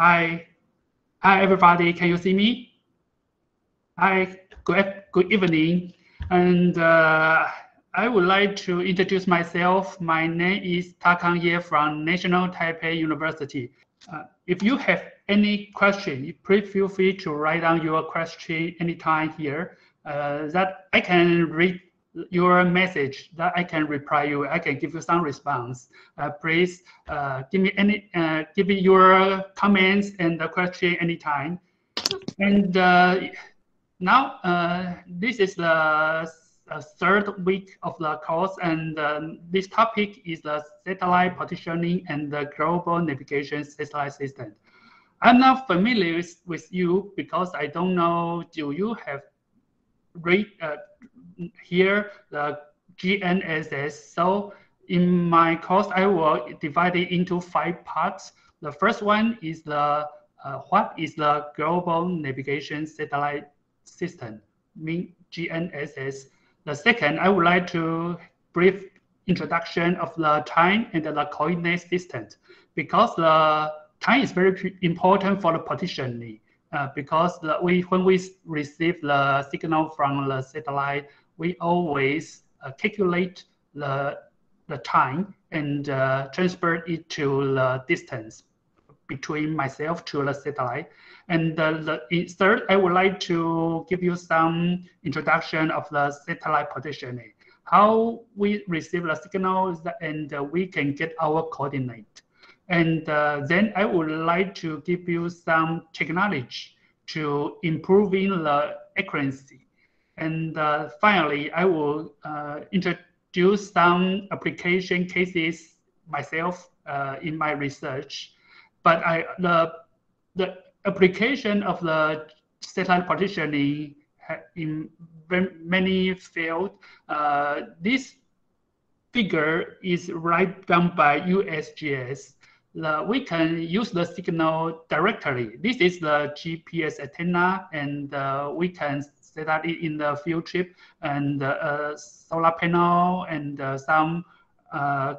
Hi. Hi, everybody. Can you see me? Hi. Good evening. And I would like to introduce myself. My name is Ta-Kang Yeh from National Taipei University. If you have any question, please feel free to write down your question anytime here. That I can read your message, that I can reply you. I can give you some response. Please give me your comments and the question anytime. And now this is the third week of the course, and this topic is the satellite positioning and the global navigation satellite system. I'm not familiar with you because I don't know, do you have read here the GNSS? So in my course, I will divide it into 5 parts. The first one is the what is the global navigation satellite system, mean GNSS. The second, I would like to brief introduction of the time and the coordinate system, because the time is very important for the positioning. Because when we receive the signal from the satellite, we always calculate the time and transfer it to the distance between myself to the satellite. And third, I would like to give you some introduction of the satellite positioning, how we receive the signals and we can get our coordinate. And then I would like to give you some technology to improving the accuracy. And finally, I will introduce some application cases myself in my research. But the application of the satellite positioning in many fields. This figure is right down by USGS. We can use the signal directly. This is the GPS antenna, and we can set up it in the field trip and solar panel and some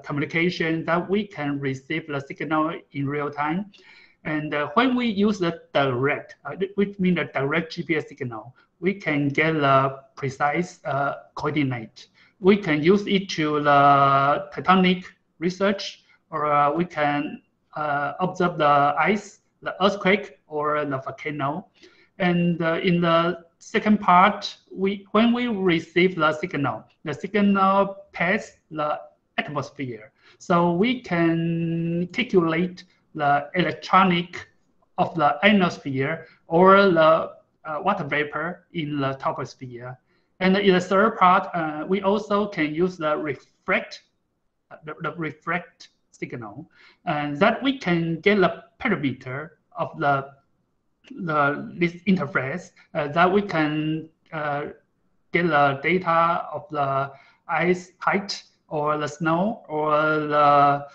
communication that we can receive the signal in real time. And when we use the direct, which means the direct GPS signal, we can get the precise coordinate. We can use it to the tectonic research, or we can observe the ice, the earthquake, or the volcano. And in the second part, when we receive the signal passes the atmosphere. So we can calculate the electronic of the ionosphere or the water vapor in the troposphere. And in the third part, we also can use the refract signal, and that we can get the parameter of this interface, that we can get the data of the ice height or the snow or the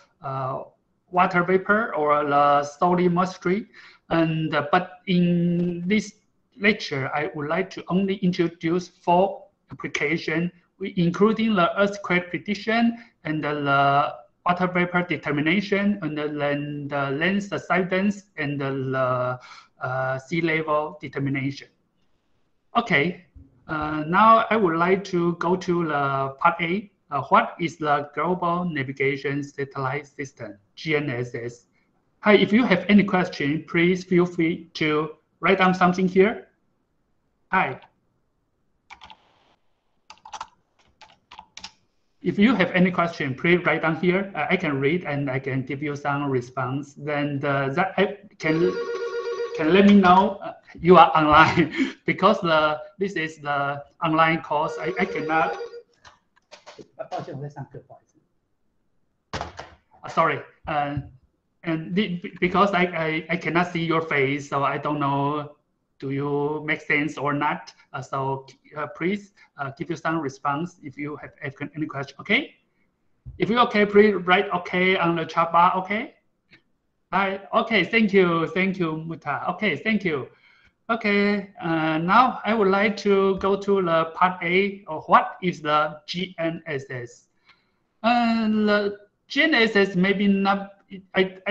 water vapor or the solid moisture. And but in this lecture, I would like to only introduce 4 applications, including the earthquake prediction and the water vapor determination, and then the land subsidence and the sea level determination. Okay, now I would like to go to the part A. What is the Global Navigation Satellite System, GNSS? Hi, if you have any question, please feel free to write down something here. Hi. If you have any question, please write down here. I can read and I can give you some response. Then that I can let me know you are online because this is the online course. I cannot. Sorry. And because I cannot see your face, so I don't know, do you make sense or not? So please give you some response if you have any question, okay? If you're okay, please write okay on the chat bar, okay? Hi, okay, thank you, Muta. Okay, thank you. Okay, now I would like to go to the part A, or what is the GNSS? The GNSS maybe not I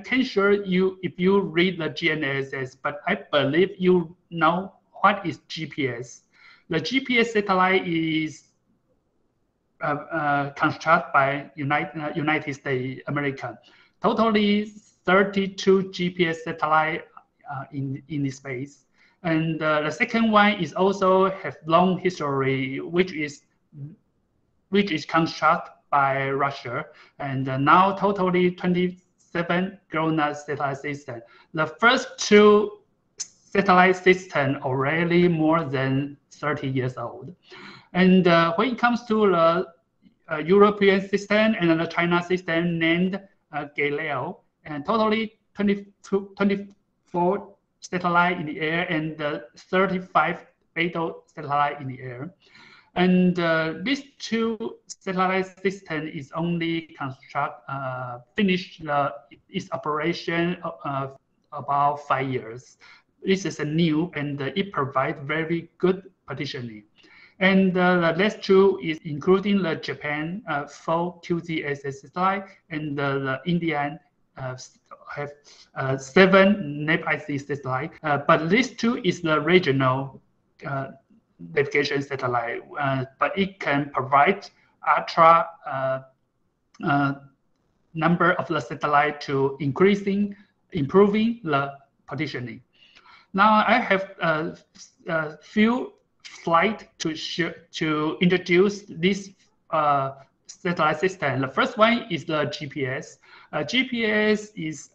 can sure you if you read the GNSS, but I believe you know what is GPS. The GPS satellite is constructed by United States American. Totally 32 GPS satellite in space. And the second one is also have long history, which is constructed by Russia, and now totally 27 GLONASS satellite system. The first two satellite systems already more than 30 years old. And when it comes to the European system and the China system named Galileo, and totally 24 satellite in the air and 35 BeiDou satellite in the air. And these two satellite system is only finished its operation about 5 years. This is a new and it provides very good positioning. And the last two is including the Japan 4 QGIS satellite and the Indian have 7 NAP-IC satellite. But this two is the regional navigation satellite, but it can provide ultra number of the satellite to improving the positioning. Now I have a few slides to introduce this satellite system. The first one is the GPS. GPS is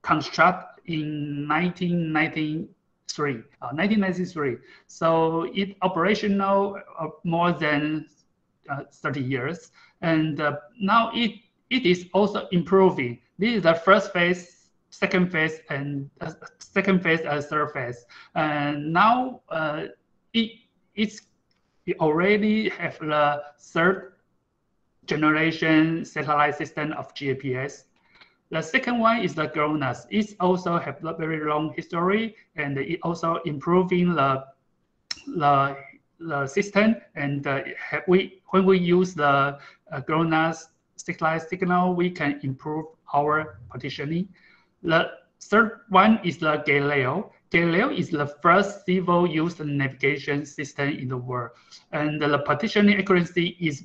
constructed in 1993. So it operational more than 30 years, and now it is also improving. This is the first phase, second phase, and third phase. And now it already have the third generation satellite system of GPS. The second one is the GLONASS. It also have a very long history, and it also improving the system. And when we use the GLONASS satellite signal, we can improve our positioning. The third one is the Galileo. Galileo is the first civil use navigation system in the world, and the positioning accuracy is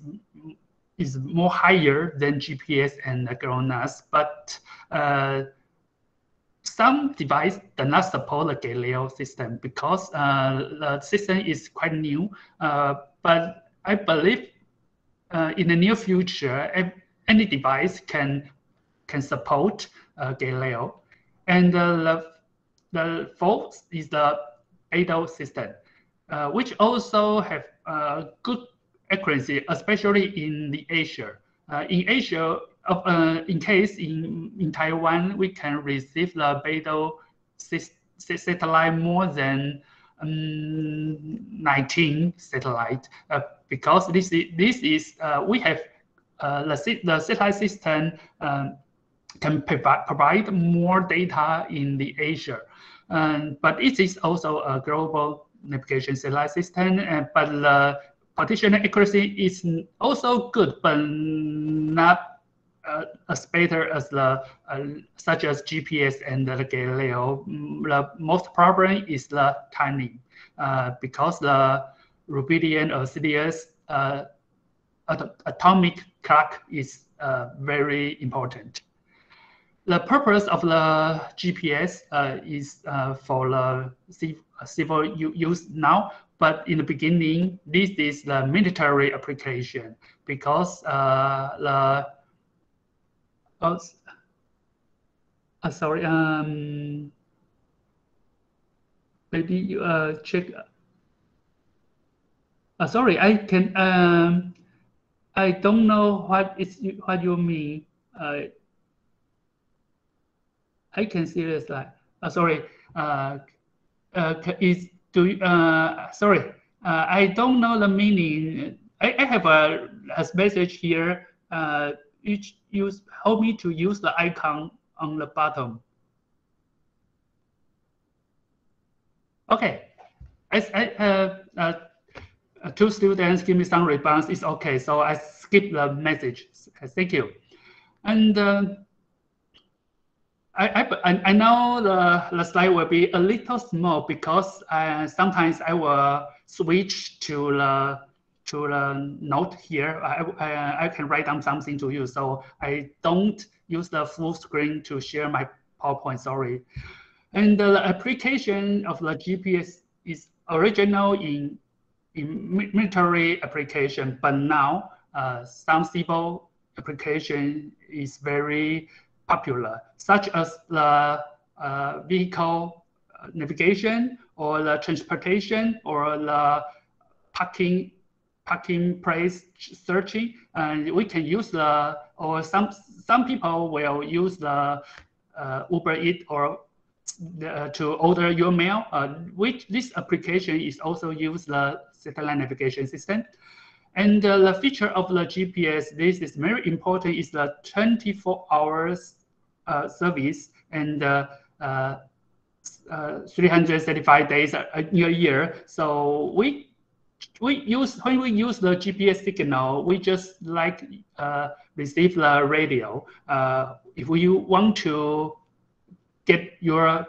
more higher than GPS and GLONASS, but some device do not support the Galileo system because the system is quite new. But I believe in the near future, any device can support Galileo. And the fourth is the BeiDou system, which also have good accuracy, especially in the Asia. In Asia, in case in Taiwan, we can receive the BeiDou satellite more than 19 satellite because this is we have the satellite system can provide more data in the Asia, but it is also a global navigation satellite system, but the positioning accuracy is also good, but not as better as the such as GPS and the Galileo. The most problem is the timing, because the rubidian or Sirius atomic clock is very important. The purpose of the GPS is for the civil use now, but in the beginning, this is the military application because sorry, maybe you check. Sorry, I can. I don't know what you mean. I can see the slide. Sorry. Sorry. I don't know the meaning. I have a message here. Help me to use the icon on the bottom. Okay. Two students give me some response. It's okay. So I skip the message. Thank you. And I know the slide will be a little small because sometimes I will switch to the note here. I can write down something to you, so I don't use the full screen to share my PowerPoint. Sorry. And the application of the GPS is original in military application, but now some civil application is very popular, such as the vehicle navigation or the transportation or the parking place searching. And we can use the, or some people will use the Uber Eats or to order your mail, which this application is also use the satellite navigation system. And the feature of the GPS, this is very important, is the 24 hours service and 335 days a year. So when we use the GPS signal, we just like receive the radio. If you want to get your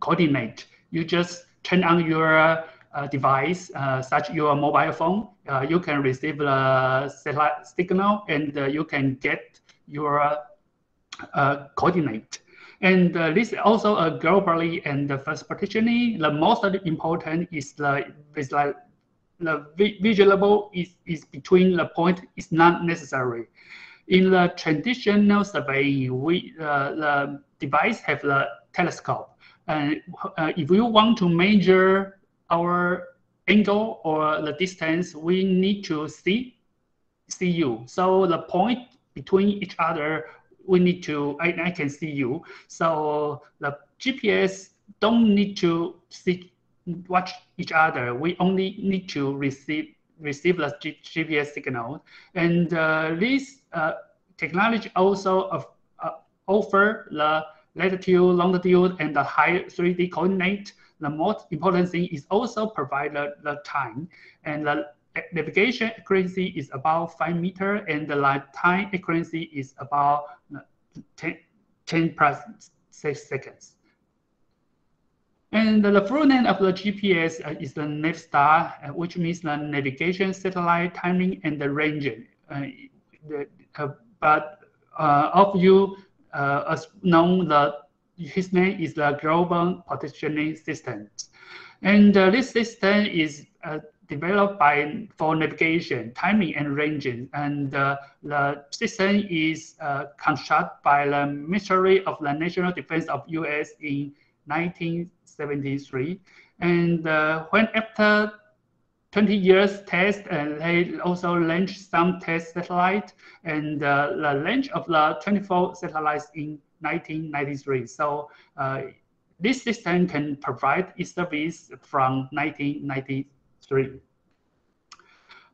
coordinate, you just turn on your device, such your mobile phone. You can receive the satellite signal, and you can get your coordinate. And this is also a globally and the first partitioning. The most important is the visualizable is between the point is not necessary. In the traditional surveying, the device have the telescope. And if you want to measure our angle or the distance, we need to see you. So the point between each other, we need to, I can see you. So the GPS don't need to watch each other. We only need to receive the GPS signal. And this technology also offer the latitude, longitude, and the high 3D coordinate. The most important thing is also provide the time. And the navigation accuracy is about 5 meters, and the time accuracy is about 10 plus 6 seconds. And the full name of the GPS is the NavStar, which means the navigation, satellite, timing, and the ranging. But of you as known, his name is the Global Positioning System. And this system is developed for navigation, timing, and ranging. And the system is constructed by the Ministry of the National Defense of US in 1973. And when after 20 years test, and they also launched some test satellite, and the launch of the 24 satellites in 1993. So this system can provide its service from 1993.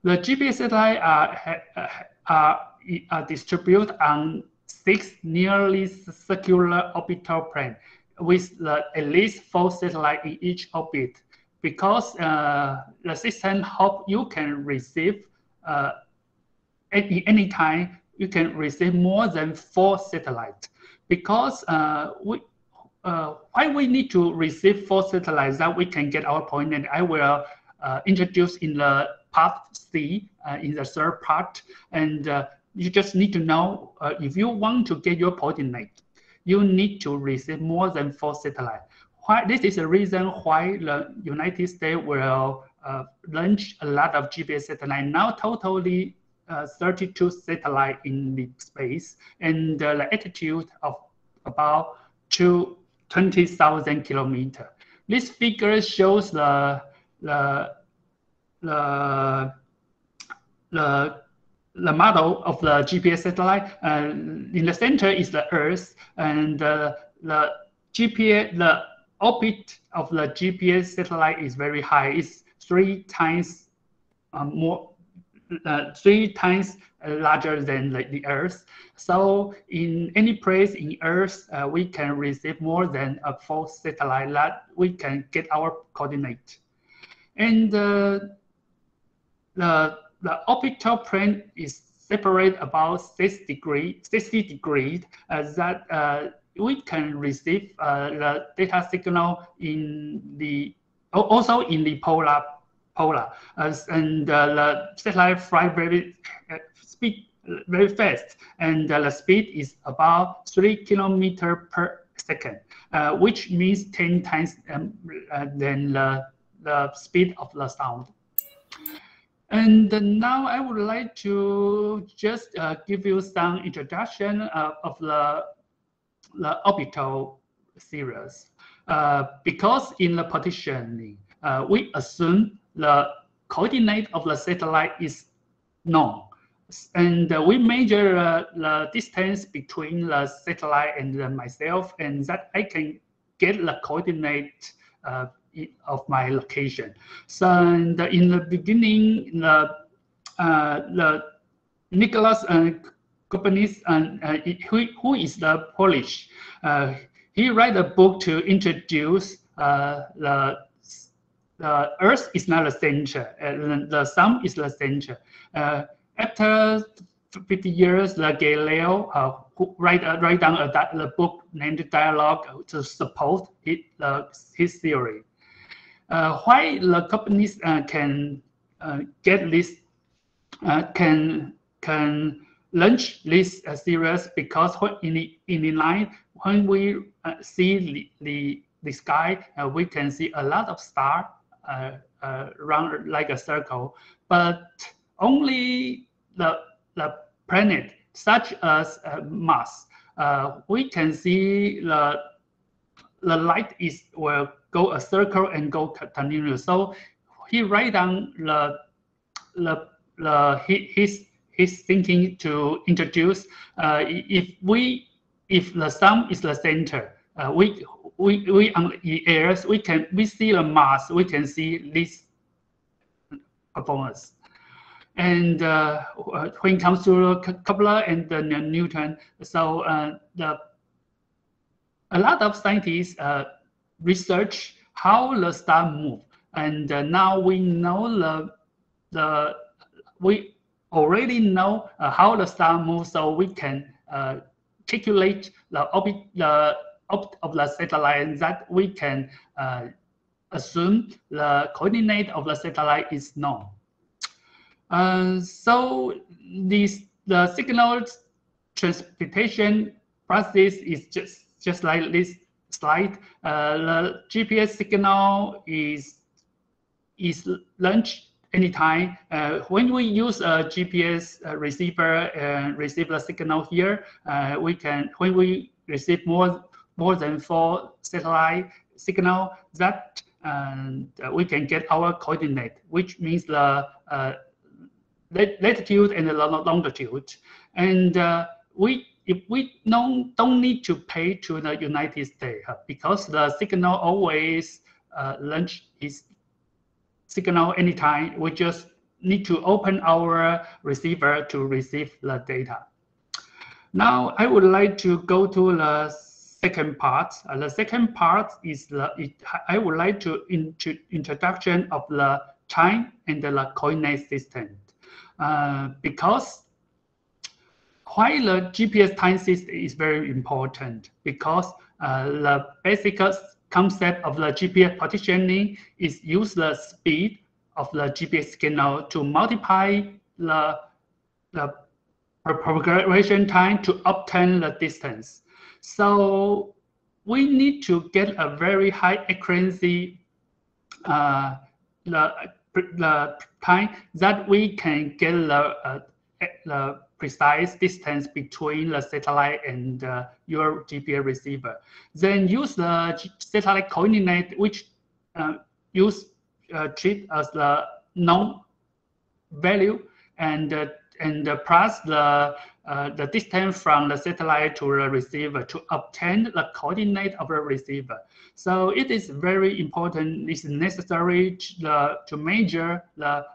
The GPS satellites are distributed on 6 nearly circular orbital planes with at least 4 satellites in each orbit. Because the system hope you can receive at any time, you can receive more than 4 satellites. Because why we need to receive 4 satellites that we can get our point, and I will introduce in the part C, in the third part. And you just need to know if you want to get your coordinate, you need to receive more than 4 satellites. This is the reason why the United States will launch a lot of GPS satellites, now totally 32 satellites in the space, and the altitude of about 20,000 kilometers. This figure shows the model of the GPS satellite. In the center is the Earth, and the orbit of the GPS satellite is very high. It's 3 times larger than the Earth. So in any place in Earth, we can receive more than 4 satellites that we can get our coordinate. And the orbital plane is separate about 60 degrees that we can receive the data signal in the also in the polar and the satellite fly speed very fast, and the speed is about 3 kilometers per second, which means 10 times than the speed of the sound. And now I would like to just give you some introduction of the orbital series. Because in the partitioning, we assume the coordinate of the satellite is known. And we measure the distance between the satellite and myself, and that I can get the coordinate of my location. So in the beginning, the Nicholas Copernicus, who is the Polish, he wrote a book to introduce the Earth is not the center, and the Sun is the center. After 50 years, the Galileo write down the book named Dialogue to support his theory. Why the Copernicus can get this can launch this series? Because in the night when we see the sky, we can see a lot of stars around like a circle, but only the planet such as Mars, we can see the light will go a circle and go continuous. So he write down his thinking to introduce if the Sun is the center, we on the Earth we see the Mars, we can see this performance. And when it comes to Kepler and Newton, so a lot of scientists research how the star move, and now we know we already know how the star moves, so we can calculate the orbit of the satellite, that we can assume the coordinate of the satellite is known. So the signal transportation process is just like this slide. The GPS signal is launched anytime. When we use a GPS receiver and receive the signal here, when we receive more than 4 satellite signal, that we can get our coordinate, which means the latitude and the longitude. And if we don't need to pay to the United States, because the signal always launch its signal anytime. We just need to open our receiver to receive the data. Now I would like to go to the second part. The second part is I would like to introduction of the time and the coordinate system. Because why the GPS time system is very important, because the basic concept of the GPS partitioning is use the speed of the GPS signal to multiply the propagation time to obtain the distance. So we need to get a very high accuracy the time that we can get the precise distance between the satellite and your GPS receiver. Then use the satellite coordinate, which treat as the known value, and plus the distance from the satellite to the receiver to obtain the coordinate of the receiver. So it is very important. It's necessary to measure the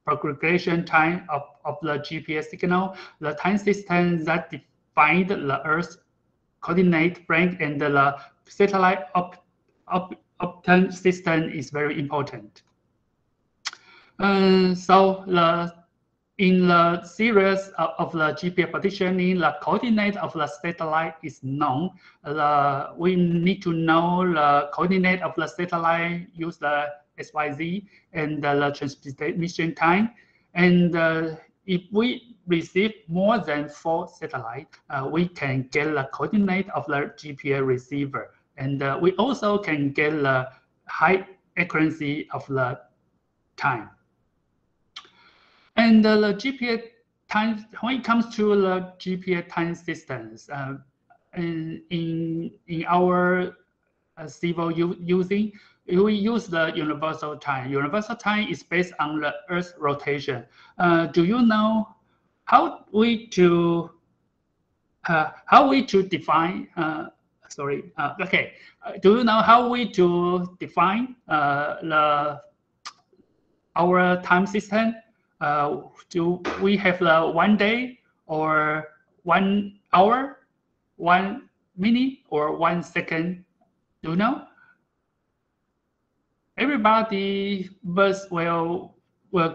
propagation time of the GPS signal, the time system that defined the Earth's coordinate plane, and the satellite obtain system is very important. So in the series of the GPS positioning, the coordinate of the satellite is known. We need to know the coordinate of the satellite, use the XYZ, and the transmission time. And if we receive more than 4 satellites, we can get the coordinate of the GPS receiver. And we also can get the high accuracy of the time. And the GPS time, when it comes to the GPS time systems, in our civil using, we use the universal time. Universal time is based on the Earth's rotation. Do you know how we to define? Okay. Do you know how we to define our time system? Do we have the 1 day or 1 hour, 1 minute, or 1 second? Do you know? Everybody will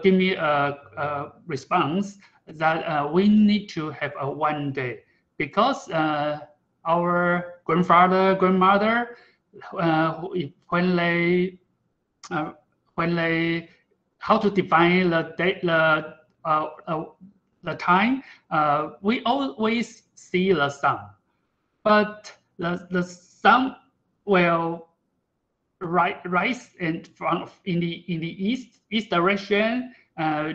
give me a response that we need to have a 1 day, because our grandfather, grandmother, when they how to define the date, the time, we always see the sun, but the sun will rise in the east direction.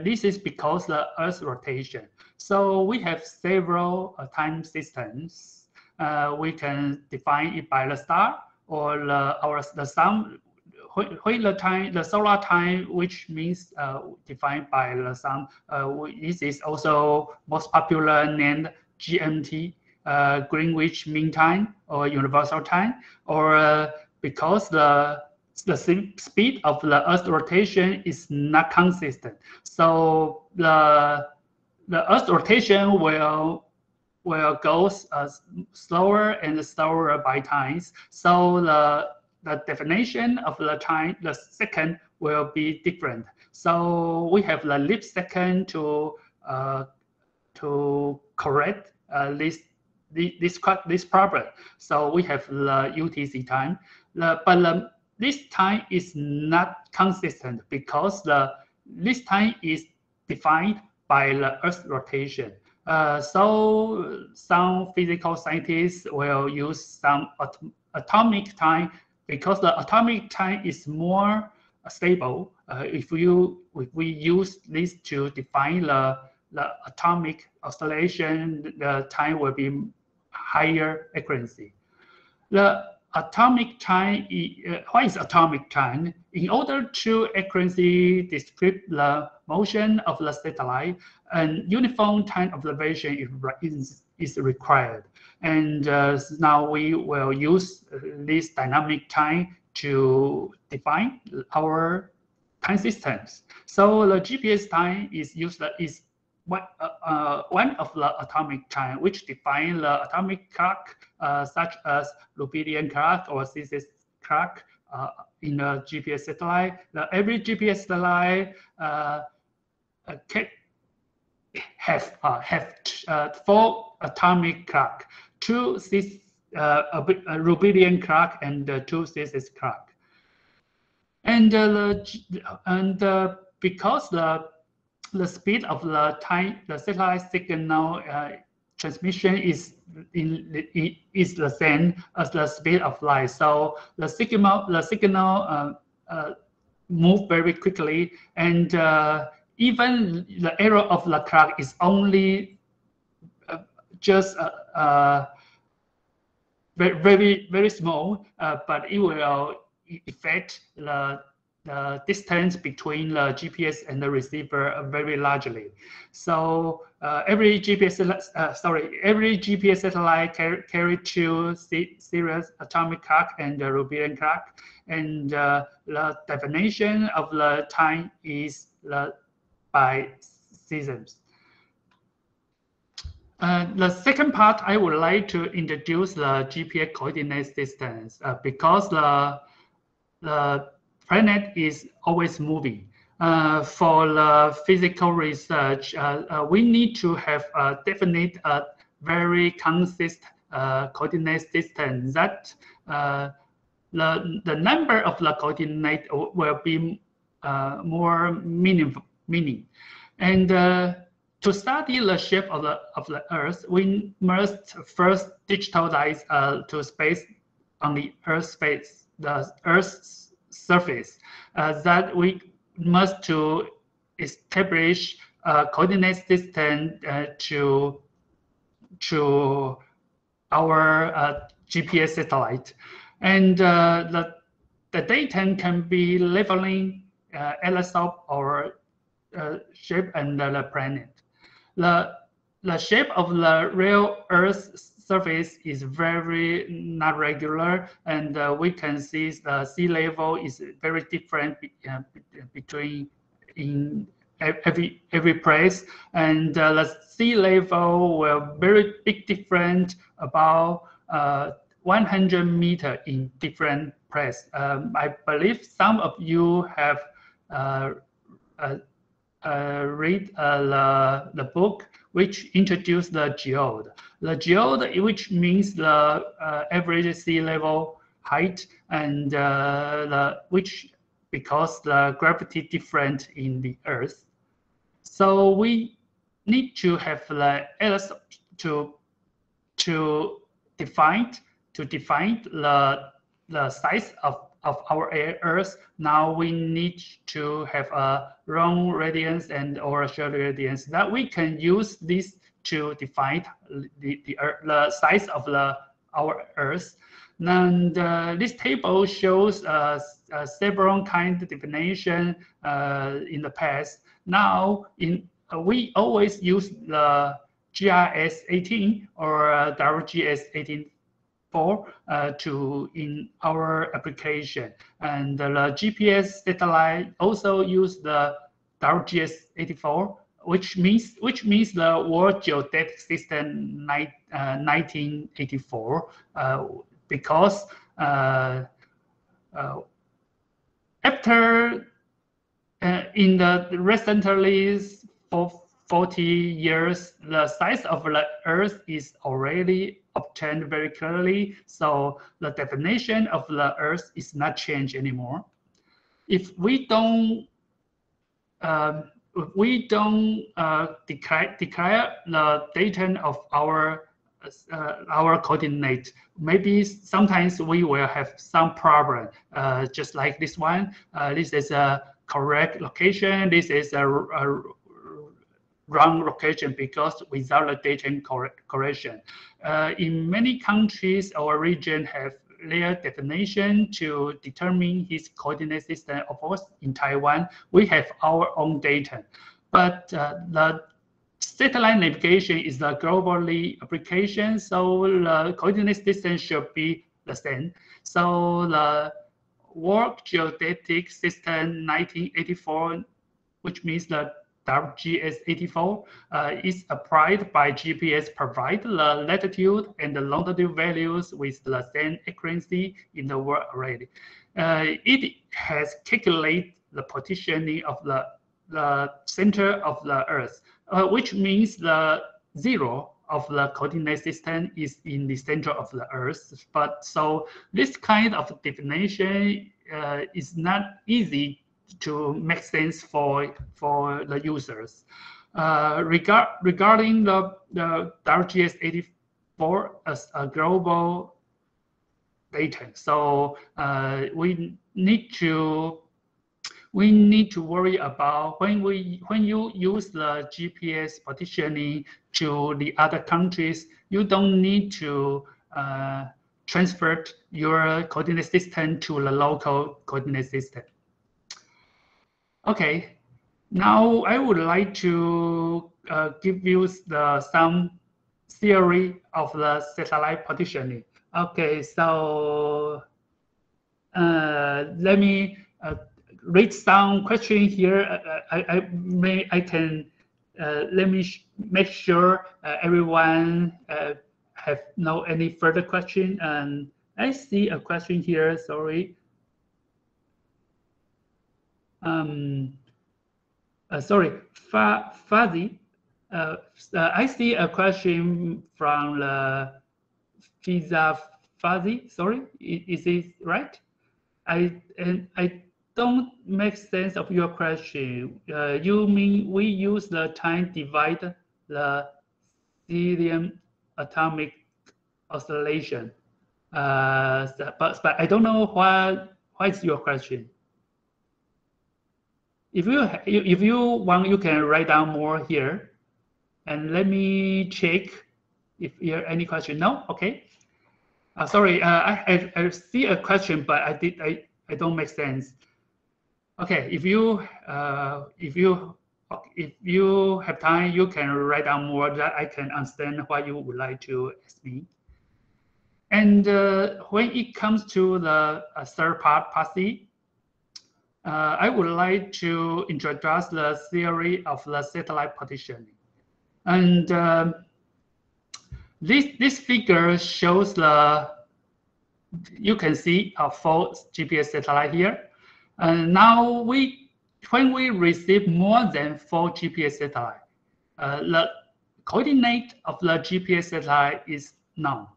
This is because the Earth's rotation. So we have several time systems. We can define it by the star or the sun. When the solar time, which means defined by the sun, this is also most popular named GMT, Greenwich Mean Time or Universal Time, or because the speed of the Earth's rotation is not consistent. So the Earth's rotation will go slower and slower by times. So the definition of the time, the second, will be different. So we have the leap second to correct this problem. So we have the UTC time, but this time is not consistent because this time is defined by the Earth's rotation. So some physical scientists will use some atomic time, because the atomic time is more stable. If we use this to define the atomic oscillation, the time will be higher accuracy. The atomic time, what is atomic time? In order to accurately describe the motion of the satellite, an uniform time observation is required. And now we will use this dynamic time to define our time systems. So the GPS time is one of the atomic time, which define the atomic clock, such as Orbital clock or CC clock in a GPS satellite. Every GPS satellite have 4 atomic clock, 2 Orbital clock and 2 CC clock. And because the speed of the satellite signal transmission is the same as the speed of light. So the signal move very quickly, and even the error of the clock is only just very small, but it will affect the distance between the GPS and the receiver very largely. So every GPS satellite carry 2 series atomic clock and the Orbital clock, and the definition of the time is by seasons. The second part, I would like to introduce the GPS coordinate systems because the planet is always moving. For the physical research, we need to have a definite, very consistent coordinate system that the number of the coordinate will be more meaning. And to study the shape of the Earth, we must first digitalize to space on the Earth's surface. That we must to establish a coordinate system to our GPS satellite, and the data can be leveling at the top or shape and the planet. The shape of the real Earth's surface is very not regular, and we can see the sea level is very different between in every place, and the sea level will very big different about 100 meters in different places. I believe some of you have read the book which introduced the geode. The geode, which means the average sea level height, and which because the gravity different in the Earth. So we need to have the Earth to define the size of our Earth. Now we need to have a long radius and or a short radius that we can use this to define the size of our Earth. And this table shows several kind of definition in the past. Now we always use the GRS 18 or WGS 18 to in our application, and the GPS satellite also use the WGS 84, which means the World Geodetic System 1984, because after in the recently for 40 years, the size of the Earth is already obtained very clearly, so the definition of the Earth is not changed anymore. If we don't declare the data of our coordinate, maybe sometimes we will have some problem, just like this one. This is a correct location. This is a wrong location because without the data correction. In many countries or region have their definition to determine his coordinate system. Of course, in Taiwan, we have our own data, but the satellite navigation is the globally application, so the coordinate system should be the same. So the World Geodetic System 1984, which means the WGS 84 is applied by GPS, provide the latitude and the longitude values with the same accuracy in the world already. It has calculated the positioning of the center of the Earth, which means the zero of the coordinate system is in the center of the Earth. But so this kind of definition is not easy to make sense for the users. Regarding the WGS 84 as a global data, so we need to worry about when you use the GPS positioning to the other countries, you don't need to transfer your coordinate system to the local coordinate system. Okay, now I would like to give you some theory of the satellite positioning. Okay, so let me read some question here. Let me make sure everyone have no any further question. And I see a question here. Sorry. sorry, Fuzzy. I see a question from the Pizza Fuzzy. Sorry, is it right? I don't make sense of your question. You mean we use the time divide the helium atomic oscillation? But I don't know what is your question. If you want, you can write down more here, and let me check if you have any question. No, okay. Sorry, I see a question, but I don't make sense. Okay, if you have time, you can write down more that I can understand what you would like to ask me. And when it comes to the third party, I would like to introduce the theory of the satellite positioning. And this figure shows you can see a 4 GPS satellite here. And now when we receive more than 4 GPS satellites, the coordinate of the GPS satellite is known.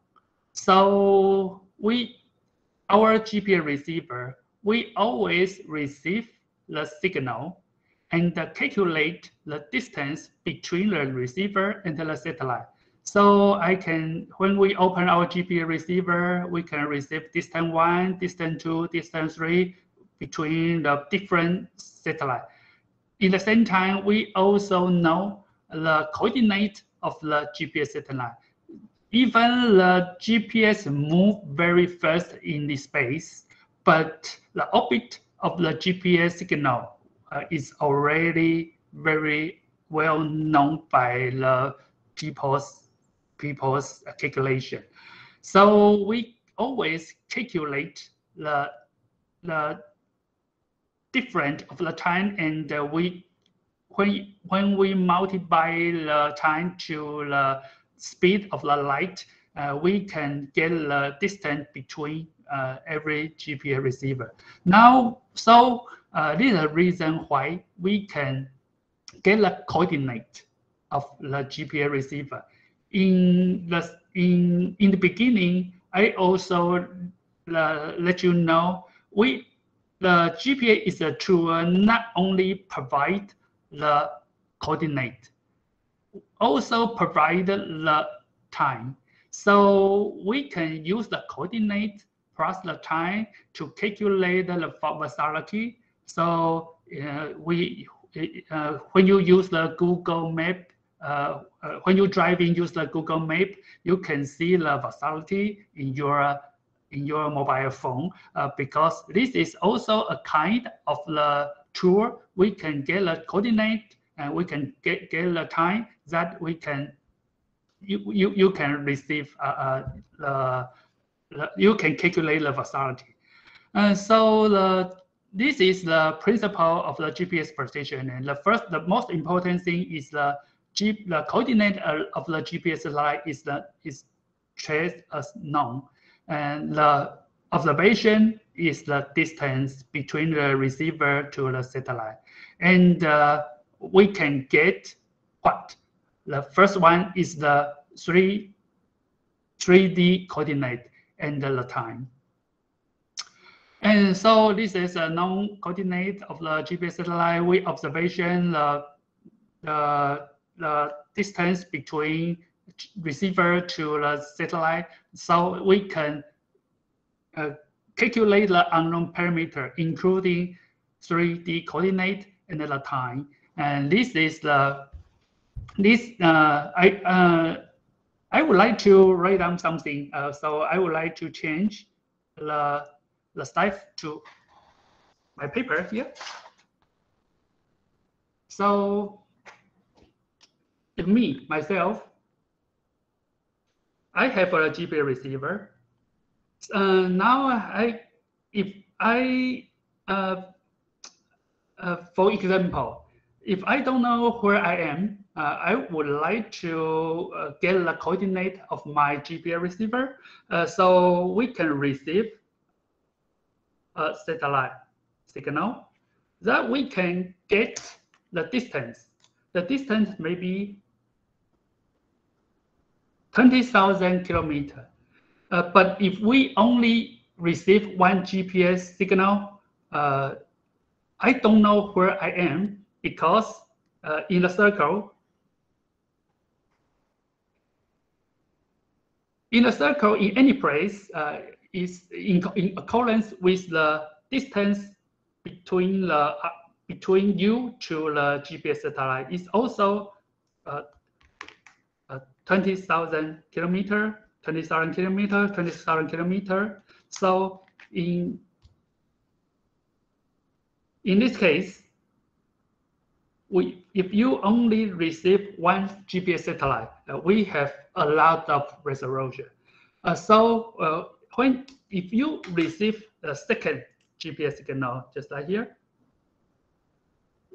So our GPS receiver, we always receive the signal and calculate the distance between the receiver and the satellite. So when we open our GPS receiver, we can receive distance 1, distance 2, distance 3 between the different satellites. In the same time, we also know the coordinate of the GPS satellite. Even the GPS move very fast in the space, but the orbit of the GPS signal is already very well known by the people's calculation. So we always calculate the difference of the time, and when we multiply the time to the speed of the light, we can get the distance between every GPS receiver. Now, so this is the reason why we can get the coordinate of the GPS receiver. In the beginning, I also let you know the GPS is a tool not only provide the coordinate, also provide the time. So we can use the coordinate plus the time to calculate the velocity. So when you use the Google Map, when you driving, use the Google Map, you can see the velocity in your mobile phone, because this is also a kind of the tool. We can get the coordinate and we can get the time that we can you can receive you can calculate the velocity. So this is the principle of the GPS position. And the most important thing is the coordinate of the GPS satellite is traced as known, and the observation is the distance between the receiver to the satellite. And we can get what? The first one is the 3D coordinate and the time. And so this is a known coordinate of the GPS satellite with observation, the distance between receiver to the satellite. So we can calculate the unknown parameter, including 3D coordinate and the time. And this is I would like to write down something. So I would like to change the slide to my paper here. So myself, I have a GPS receiver. Now for example, if I don't know where I am, I would like to get the coordinate of my GPS receiver, so we can receive a satellite signal that we can get the distance. The distance may be 20,000 kilometers. But if we only receive one GPS signal, I don't know where I am because in the circle, in any place is in accordance with the distance between you to the GPS satellite. Is also 20,000 kilometers, 20,000 kilometers, 20,000 kilometers. So in this case, if you only receive one GPS satellite, we have a lot of resolution. If you receive a second GPS signal, just like here,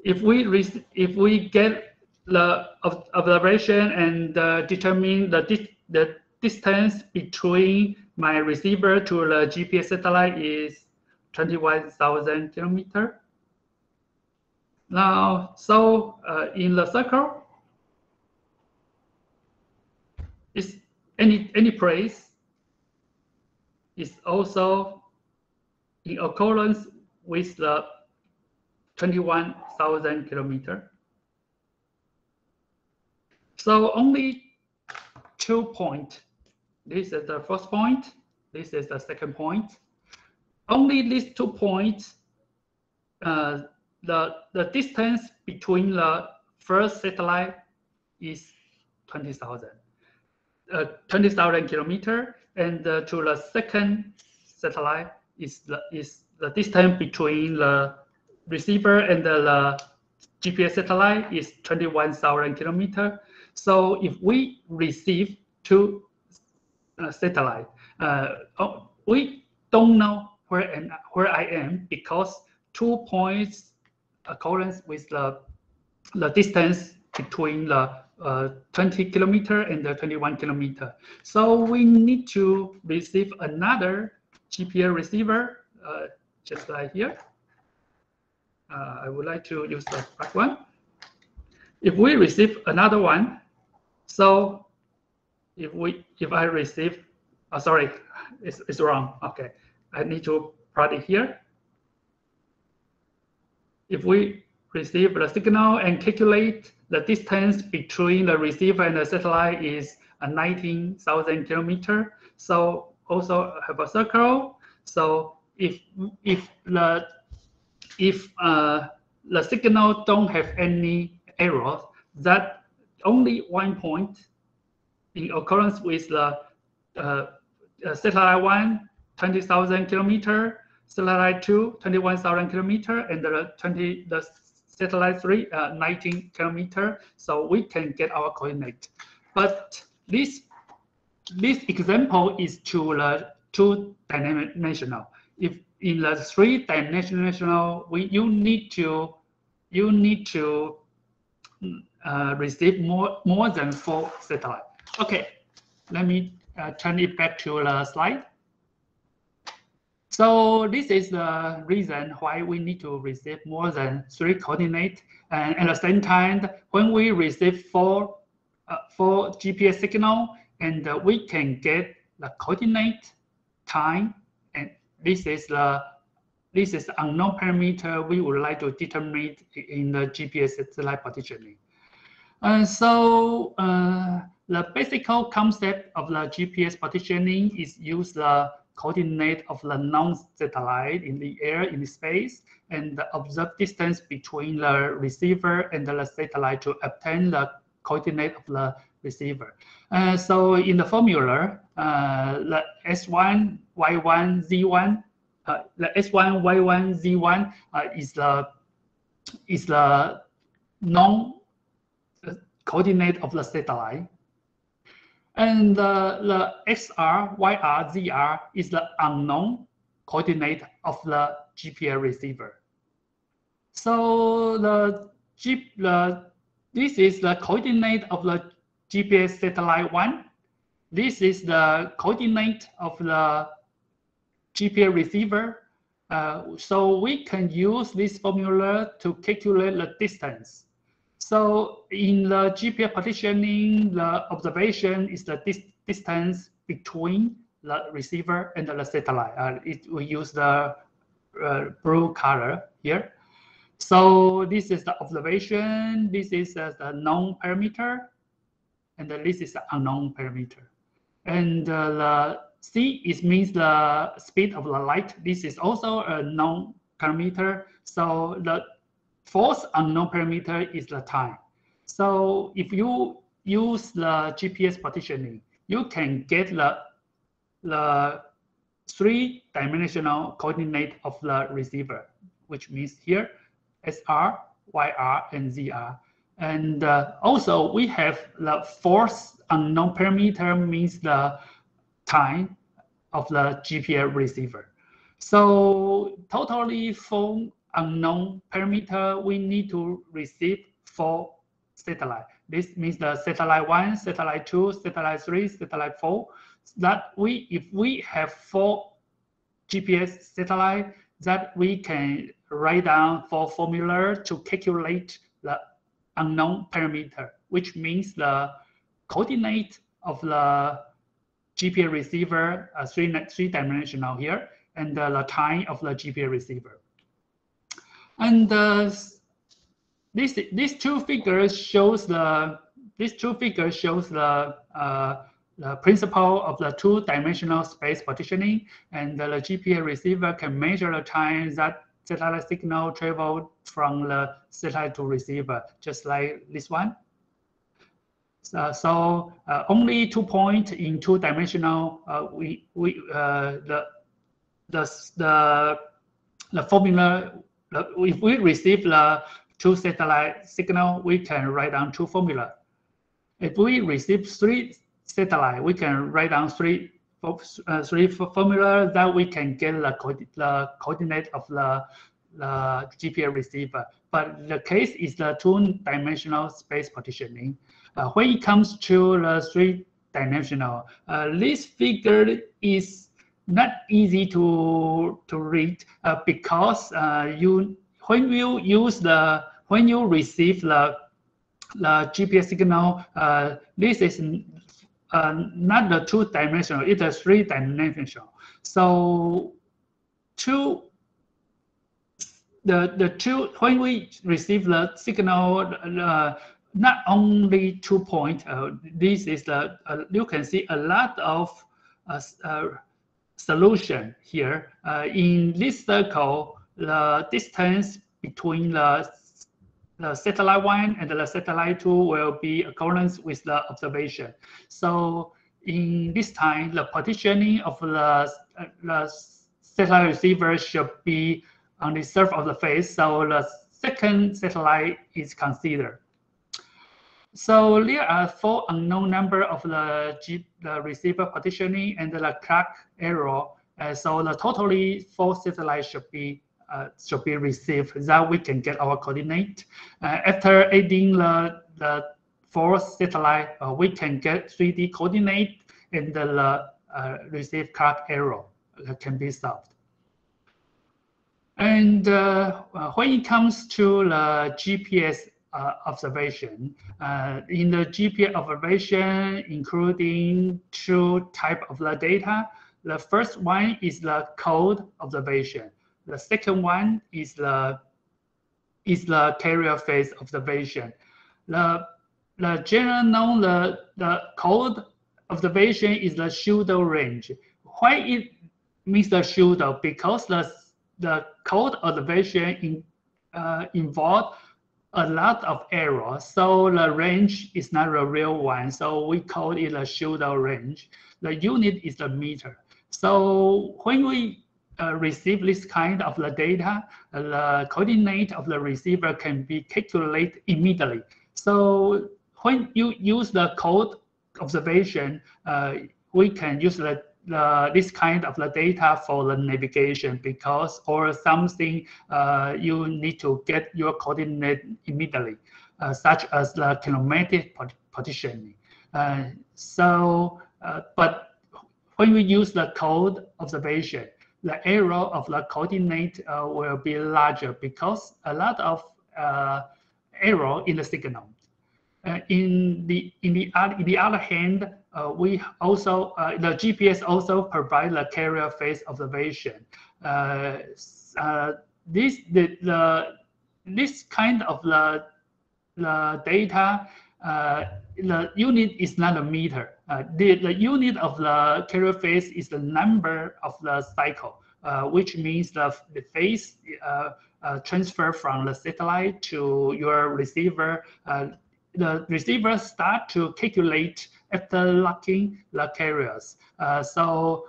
if we get the observation and determine the distance between my receiver to the GPS satellite is 21,000 kilometers. Now, in the circle, is any place is also in accordance with the 21,000 kilometers. So only 2 points. This is the first point. This is the second point. Only these 2 points. The distance between the first satellite is 20,000 kilometers, and to the second satellite is the distance between the receiver and the GPS satellite is 21,000 kilometers. So if we receive 2 satellites, we don't know where I am because 2 points accordance with the distance between the 20 kilometers and the 21 kilometers. So we need to receive another GPS receiver, just like here. I would like to use the black one. If we receive another one, so if I receive, sorry, it's wrong. Okay, I need to plot it here. If we receive the signal and calculate the distance between the receiver and the satellite is 19,000 kilometers. So also have a circle. So if the signal don't have any errors, that only 1 point in accordance with the satellite 1, 20,000 kilometers, satellite 2, 21,000 kilometers, and the satellite 3, 19 kilometers. So we can get our coordinate. But this example is to the 2-dimensional. If in the 3-dimensional, you need to receive more than 4 satellites. Okay, let me turn it back to the slide. So this is the reason why we need to receive more than 3 coordinates. And at the same time, when we receive 4 GPS signal, and we can get the coordinate time, and this is unknown parameter we would like to determine in the GPS satellite positioning. So the basic concept of the GPS positioning is use the coordinate of the non-satellite in the air, in the space, and the observed distance between the receiver and the satellite to obtain the coordinate of the receiver. So in the formula, the S1, Y1, Z1, the S1, Y1, Z1 is the known coordinate of the satellite. And the XR, YR, ZR is the unknown coordinate of the GPS receiver. So this is the coordinate of the GPS satellite 1. This is the coordinate of the GPS receiver. So we can use this formula to calculate the distance So in the GPS partitioning, the observation is the distance between the receiver and the satellite. We use the blue color here. So this is the observation. This is the known parameter, and this is the unknown parameter. And the C means the speed of the light. This is also a known parameter. So the fourth unknown parameter is the time. So if you use the GPS partitioning, you can get the three-dimensional coordinate of the receiver, which means here SR, YR, and ZR. And also we have the fourth unknown parameter, means the time of the GPS receiver. So totally 4 unknown parameter we need to receive for satellite. This means the satellite 1, satellite 2, satellite 3, satellite 4. That if we have 4 GPS satellite, that we can write down 4 formula to calculate the unknown parameter, which means the coordinate of the GPS receiver, three-dimensional here, and the time of the GPS receiver. And these two figures shows the principle of the two-dimensional space partitioning, and the GPS receiver can measure the time that satellite signal traveled from the satellite to receiver, just like this one. So only 2 points in two-dimensional. The formula. If we receive the 2 satellite signal, we can write down 2 formula. If we receive 3 satellite, we can write down three formula that we can get the coordinate of the GPS receiver. But the case is the two-dimensional space partitioning. When it comes to the three-dimensional, this figure is not easy to read because when you receive the GPS signal, this is not the two-dimensional; it's a three-dimensional. So when we receive the signal, not only 2 points. This is you can see a lot of solution here. In this circle, the distance between the satellite 1 and the satellite 2 will be accordance with the observation. So in this time, the partitioning of the satellite receiver should be on the surface of the face, so the second satellite is considered. So there are 4 unknown number of the receiver partitioning and the clock error. So the totally 4 satellites should be received, that we can get our coordinate. After adding the 4th satellite, we can get 3D coordinate, and the received clock error can be solved. And when it comes to the GPS observation, in the GPS observation, including 2 types of the data. The first one is the cold observation. The second one is the carrier phase observation. The general known the cold observation is the pseudo range. Why it means the pseudo? Because the cold observation involve a lot of error, so the range is not a real one. So we call it a pseudo range. The unit is the meter. So when we receive this kind of the data, the coordinate of the receiver can be calculated immediately. So when you use the cold observation, we can use this kind of the data for the navigation, because or something you need to get your coordinate immediately, such as the kinematic partitioning. But when we use the cold observation, the error of the coordinate will be larger, because a lot of error in the signal. In the other hand, we also the GPS also provide the carrier phase observation. This kind of the data, the unit is not a meter. The unit of the carrier phase is the number of the cycle, which means the phase transfer from the satellite to your receiver. The receiver start to calculate after locking the carriers. So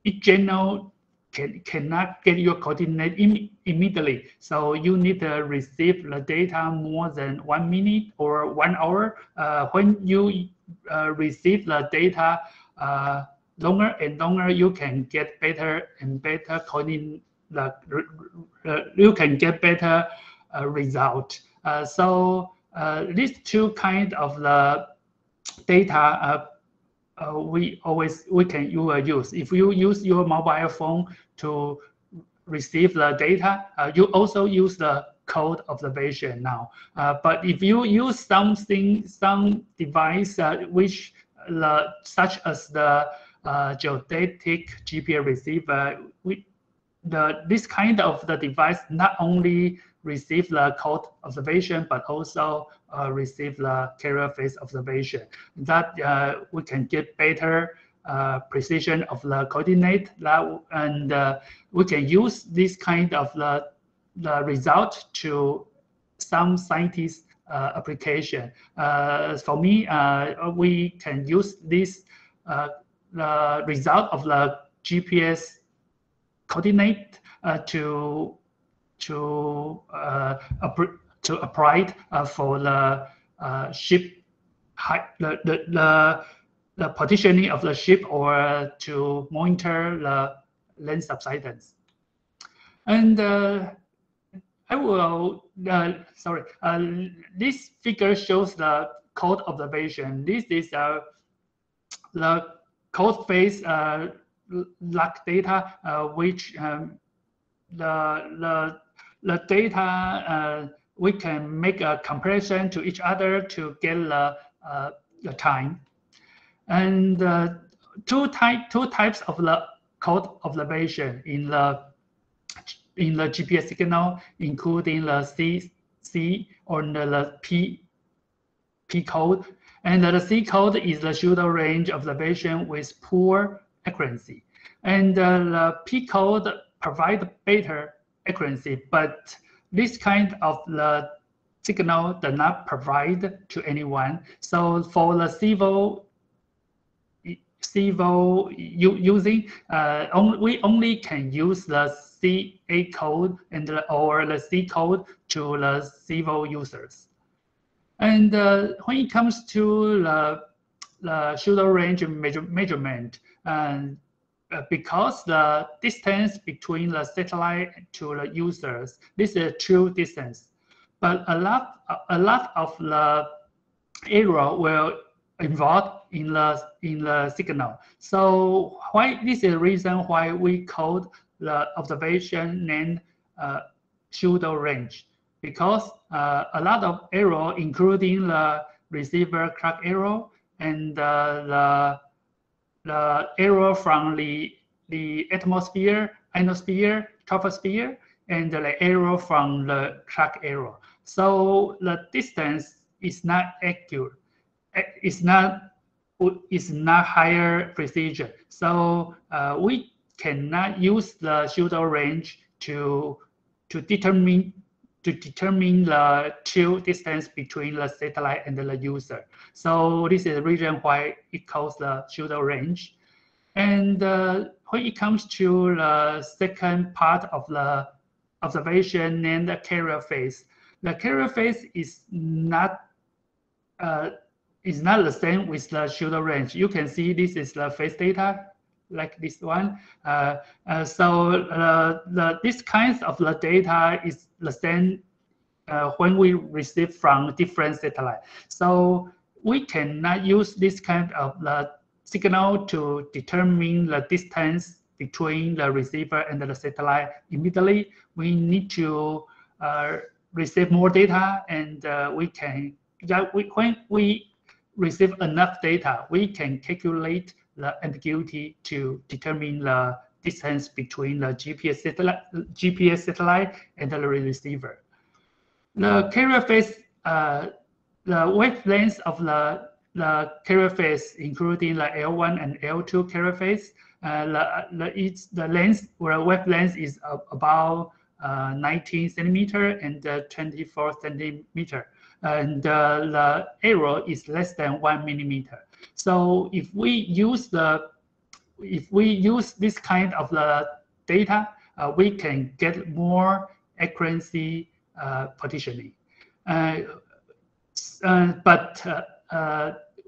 each channel cannot get your coordinate immediately. So you need to receive the data more than 1 minute or 1 hour. When you receive the data longer and longer, you can get better and better coordinate. You can get better result. So these two kind of the data we can use. If you use your mobile phone to receive the data, you also use the code observation now. But if you use some device which such as the geodetic GPS receiver, this kind of the device not only receive the code observation, but also receive the carrier phase observation. That we can get better precision of the coordinate, and we can use this kind of the result to some scientist application. For me, we can use this the result of the GPS coordinate to apply it for the ship height, the positioning of the ship, or to monitor the land subsidence. And I will this figure shows the code observation. This is the code phase log data, which the data we can make a comparison to each other to get the time. And two types of the code observation in the GPS signal, including the C or the P code. And the C code is the pseudo range observation with poor accuracy. And the P code provide better accuracy, but this kind of the signal does not provide to anyone. So for the civil using, we only can use the CA code and or the C code to the civil users. And when it comes to the pseudo range measurement, because the distance between the satellite to the users, this is a true distance, but a lot of the error will involved in the signal. So this is the reason why we called the observation named pseudo range, because a lot of error, including the receiver clock error and the error from the atmosphere, ionosphere, troposphere, and the error from the clock error. So the distance is not accurate. It's not higher precision. So we cannot use the pseudo range to determine the true distance between the satellite and the user. So this is the reason why it calls the pseudo range. And when it comes to the second part of the observation and the carrier phase, the carrier phase is not the same with the pseudo range. You can see this is the phase data, like this one. This kind of the data is the same when we receive from different satellites. So we cannot use this kind of the signal to determine the distance between the receiver and the satellite immediately. We need to receive more data, and when we receive enough data, we can calculate the ambiguity to determine the distance between the GPS satellite and the receiver. The carrier phase, the wavelength of the carrier phase, including the L1 and L2 carrier phase, the length or wavelength is about 19 centimeter and 24 centimeter, and the error is less than 1 millimeter. So if we use this kind of the data, we can get more accuracy partitioning. But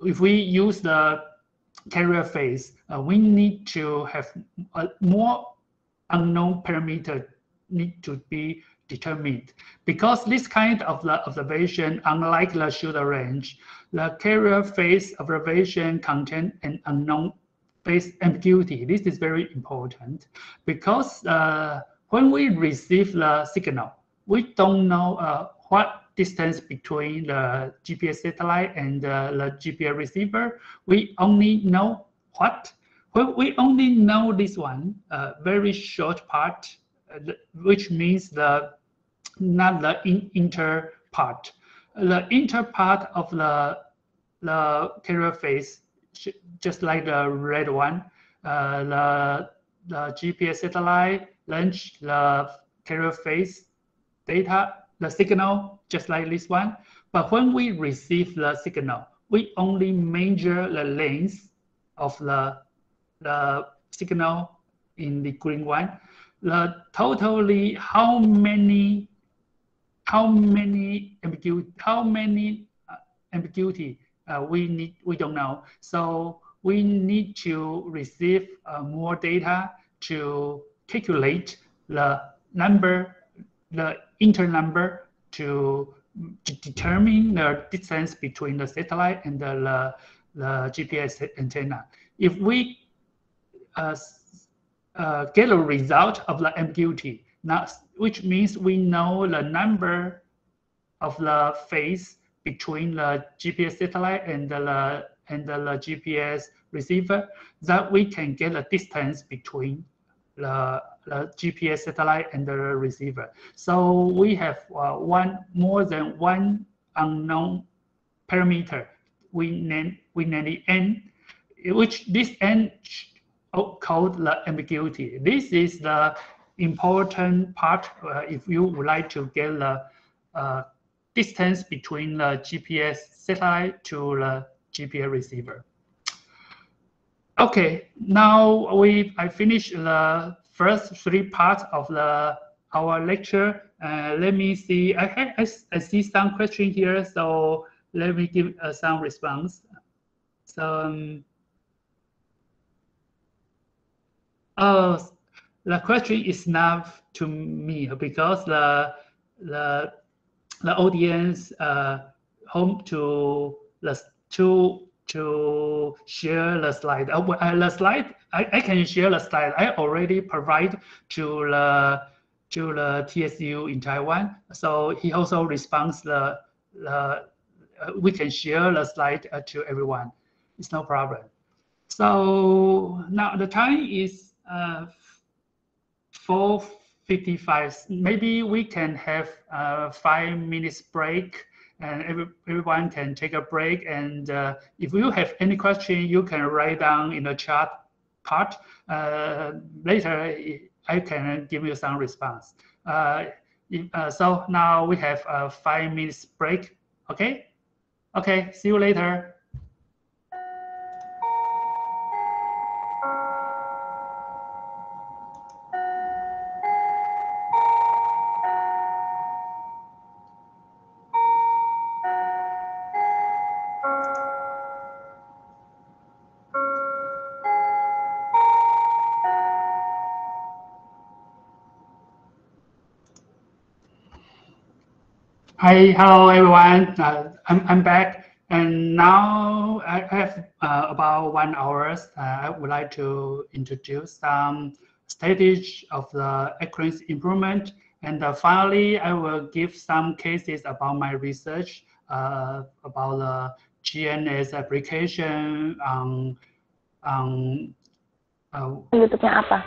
if we use the carrier phase, we need to have more unknown parameter need to be determined. Because this kind of the observation, unlike the shooter range, the carrier phase observation contains an unknown phase ambiguity. This is very important because when we receive the signal, we don't know what distance between the GPS satellite and the GPS receiver. We only know what? Well, we only know this one, very short part, which means not the inter part. The inter part of the carrier phase, just like the red one, the GPS satellite launch the carrier phase data, the signal, just like this one. But when we receive the signal, we only measure the length of the signal in the green one. The totally how many ambiguity we don't know. So we need to receive more data to calculate the number, the inter number to determine the distance between the satellite and the GPS antenna. If we get a result of the ambiguity, now, which means we know the number of the phase between the GPS satellite and the GPS receiver, that we can get a distance between the GPS satellite and the receiver. So we have more than one unknown parameter. We name it n, which this n called the ambiguity. This is the important part if you would like to get the distance between the GPS satellite to the GPS receiver. Okay, now I finished the first 3 parts of our lecture. Let me see. I see some question here, so let me give some response. So, the question is not to me because the audience hope to share the slide. The slide I can share the slide. I already provide to the TSU in Taiwan. So he also responds we can share the slide to everyone. It's no problem. So now the time is 4:55. Maybe we can have 5 minutes break, and everyone can take a break. And if you have any question, you can write down in the chat part. Later, I can give you some response. So now we have a 5 minutes break. Okay. Okay. See you later. Hi, hello everyone. I'm back, and now I have about 1 hour. I would like to introduce some stages of the accuracy improvement And finally, I will give some cases about my research about the GNS application on YouTube-nya apa?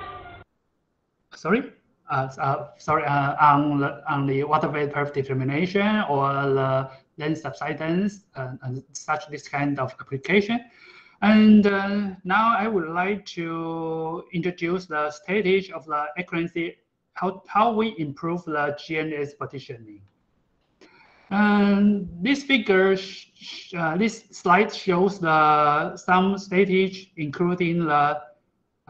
Sorry, on the water vapor determination or the lens subsidence and such this kind of application. And now I would like to introduce the stage of the accuracy, how we improve the GNS partitioning. And this figure, this slide shows some stage, including the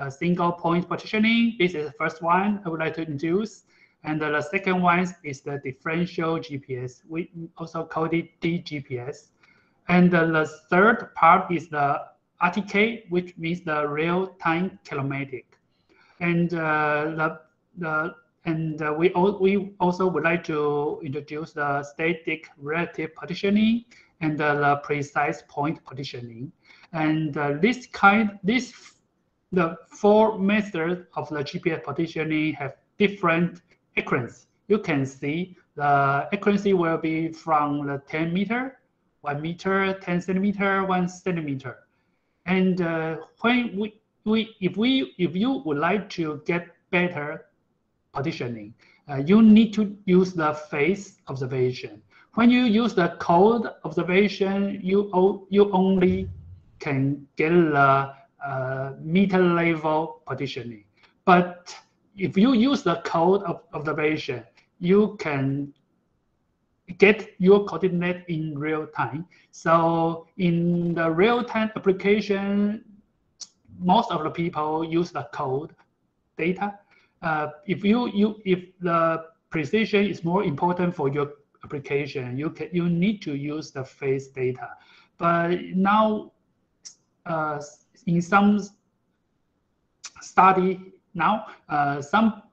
single point partitioning. This is the first one I would like to introduce. And the second one is the differential GPS. We also call it DGPS. And the third part is the RTK, which means the real-time kinematic. And we also would like to introduce the static relative partitioning and the precise point partitioning. And the four methods of the GPS partitioning have different accuracy. You can see the accuracy will be from the 10 meter, 1 meter, 10 centimeter, 1 centimeter. And when if you would like to get better partitioning, you need to use the phase observation. When you use the cold observation, you only can get the meter level partitioning. But if you use the cold observation, you can get your coordinate in real time. So in the real time application, most of the people use the cold data. If the precision is more important for your application, you need to use the phase data. But now, in some study now, some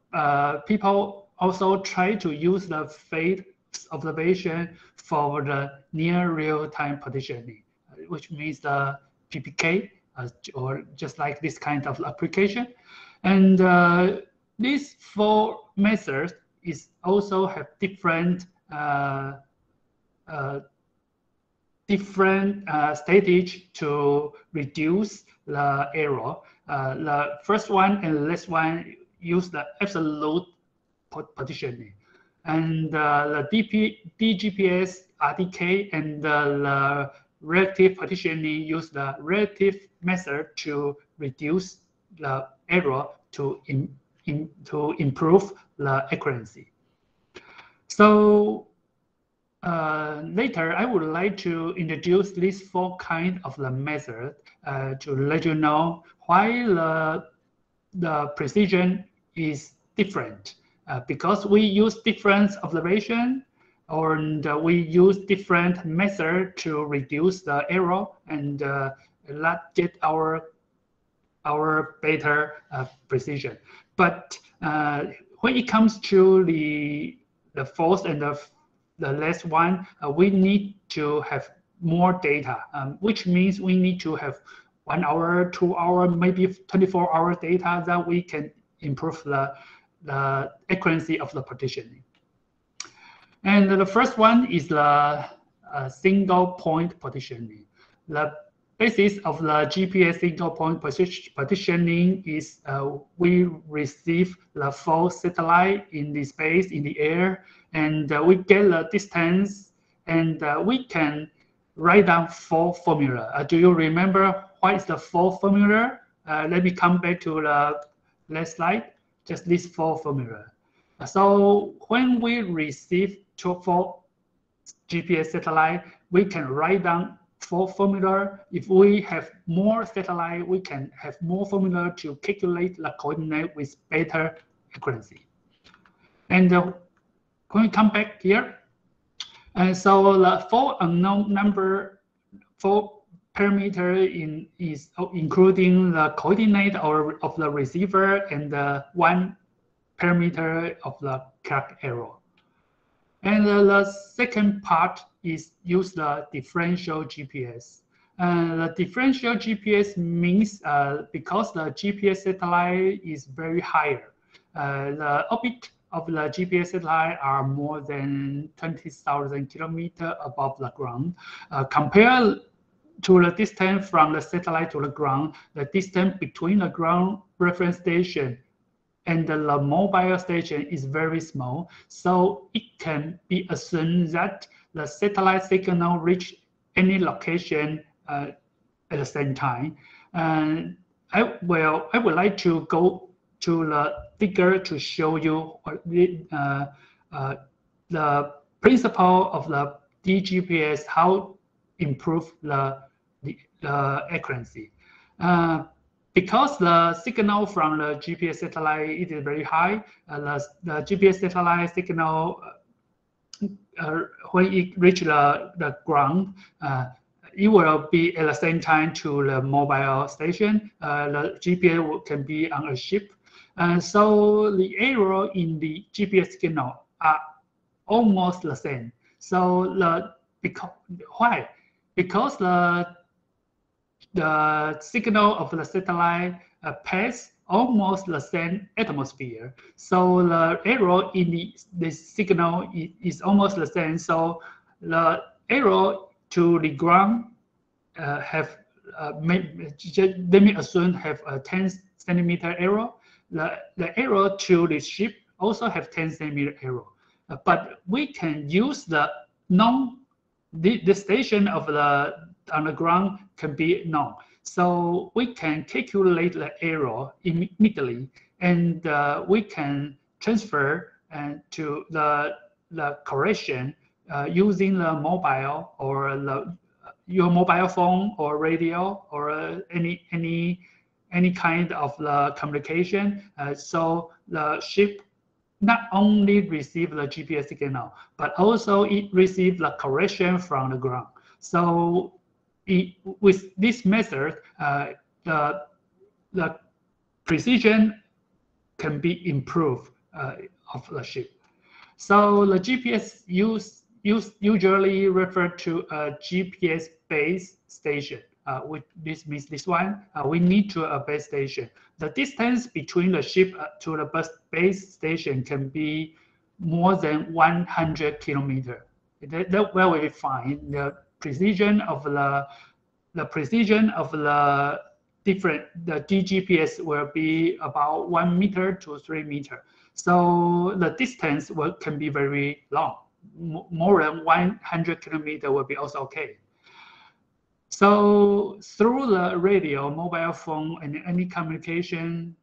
people also try to use the phase observation for the near real-time partitioning, which means the PPK, or just like this kind of application. And these four methods also have different stage to reduce the error. The first one and the last one use the absolute partitioning. And the DGPS, RTK, and the relative partitioning use the relative method to reduce the error to improve the accuracy. So later, I would like to introduce these four kinds of the method to let you know why the precision is different. Because we use different observation, or we use different method to reduce the error and get our better precision. But when it comes to the fourth and the last one, we need to have more data, which means we need to have 1 hour, 2 hour, maybe 24-hour data that we can improve the accuracy of the partitioning. And the first one is the single point partitioning. The basis of the GPS single point partitioning is we receive the 4 satellites in the space, in the air, and we get the distance, and we can write down 4 formula. Do you remember what is the 4 formula? Let me come back to the last slide. Just these 4 formula. So when we receive 4 GPS satellite, we can write down 4 formula. If we have more satellite, we can have more formula to calculate the coordinate with better accuracy. And when we come back here, and so the 4 unknown number, 4 parameter is including the coordinate of the receiver and the 1 parameter of the clock error. And the second part is use the differential GPS. The differential GPS means because the GPS satellite is very higher, the of the GPS satellite are more than 20,000 kilometers above the ground. Compared to the distance from the satellite to the ground, the distance between the ground reference station and the mobile station is very small, so it can be assumed that the satellite signal reach any location at the same time. And I would like to go to the figure to show you the principle of the DGPS, how improve the accuracy. Because the signal from the GPS satellite is very high, the GPS satellite signal, when it reaches the ground, it will be at the same time to the mobile station. The GPS can be on a ship. So the error in the GPS signal are almost the same. So why? Because the signal of the satellite pass almost the same atmosphere. So the error in the signal is almost the same. So the error to the ground let me assume have a 10 centimeter error. The error to the ship also have 10 centimeter error. But we can use the station of on the ground can be known. So we can calculate the error immediately, and we can transfer to the correction using the mobile or your mobile phone or radio or any kind of the communication. So the ship not only receive the GPS signal, but also it receives the correction from the ground. So with this method, the precision can be improved of the ship. So the GPS usually refer to a GPS base station. This means this one, we need to a base station. The distance between the ship to the base station can be more than 100 kilometers. That will be fine. The precision of the DGPS will be about 1 meter to 3 meters. So the distance can be very long. More than 100 kilometers will be also okay. So through the radio, mobile phone, and any communication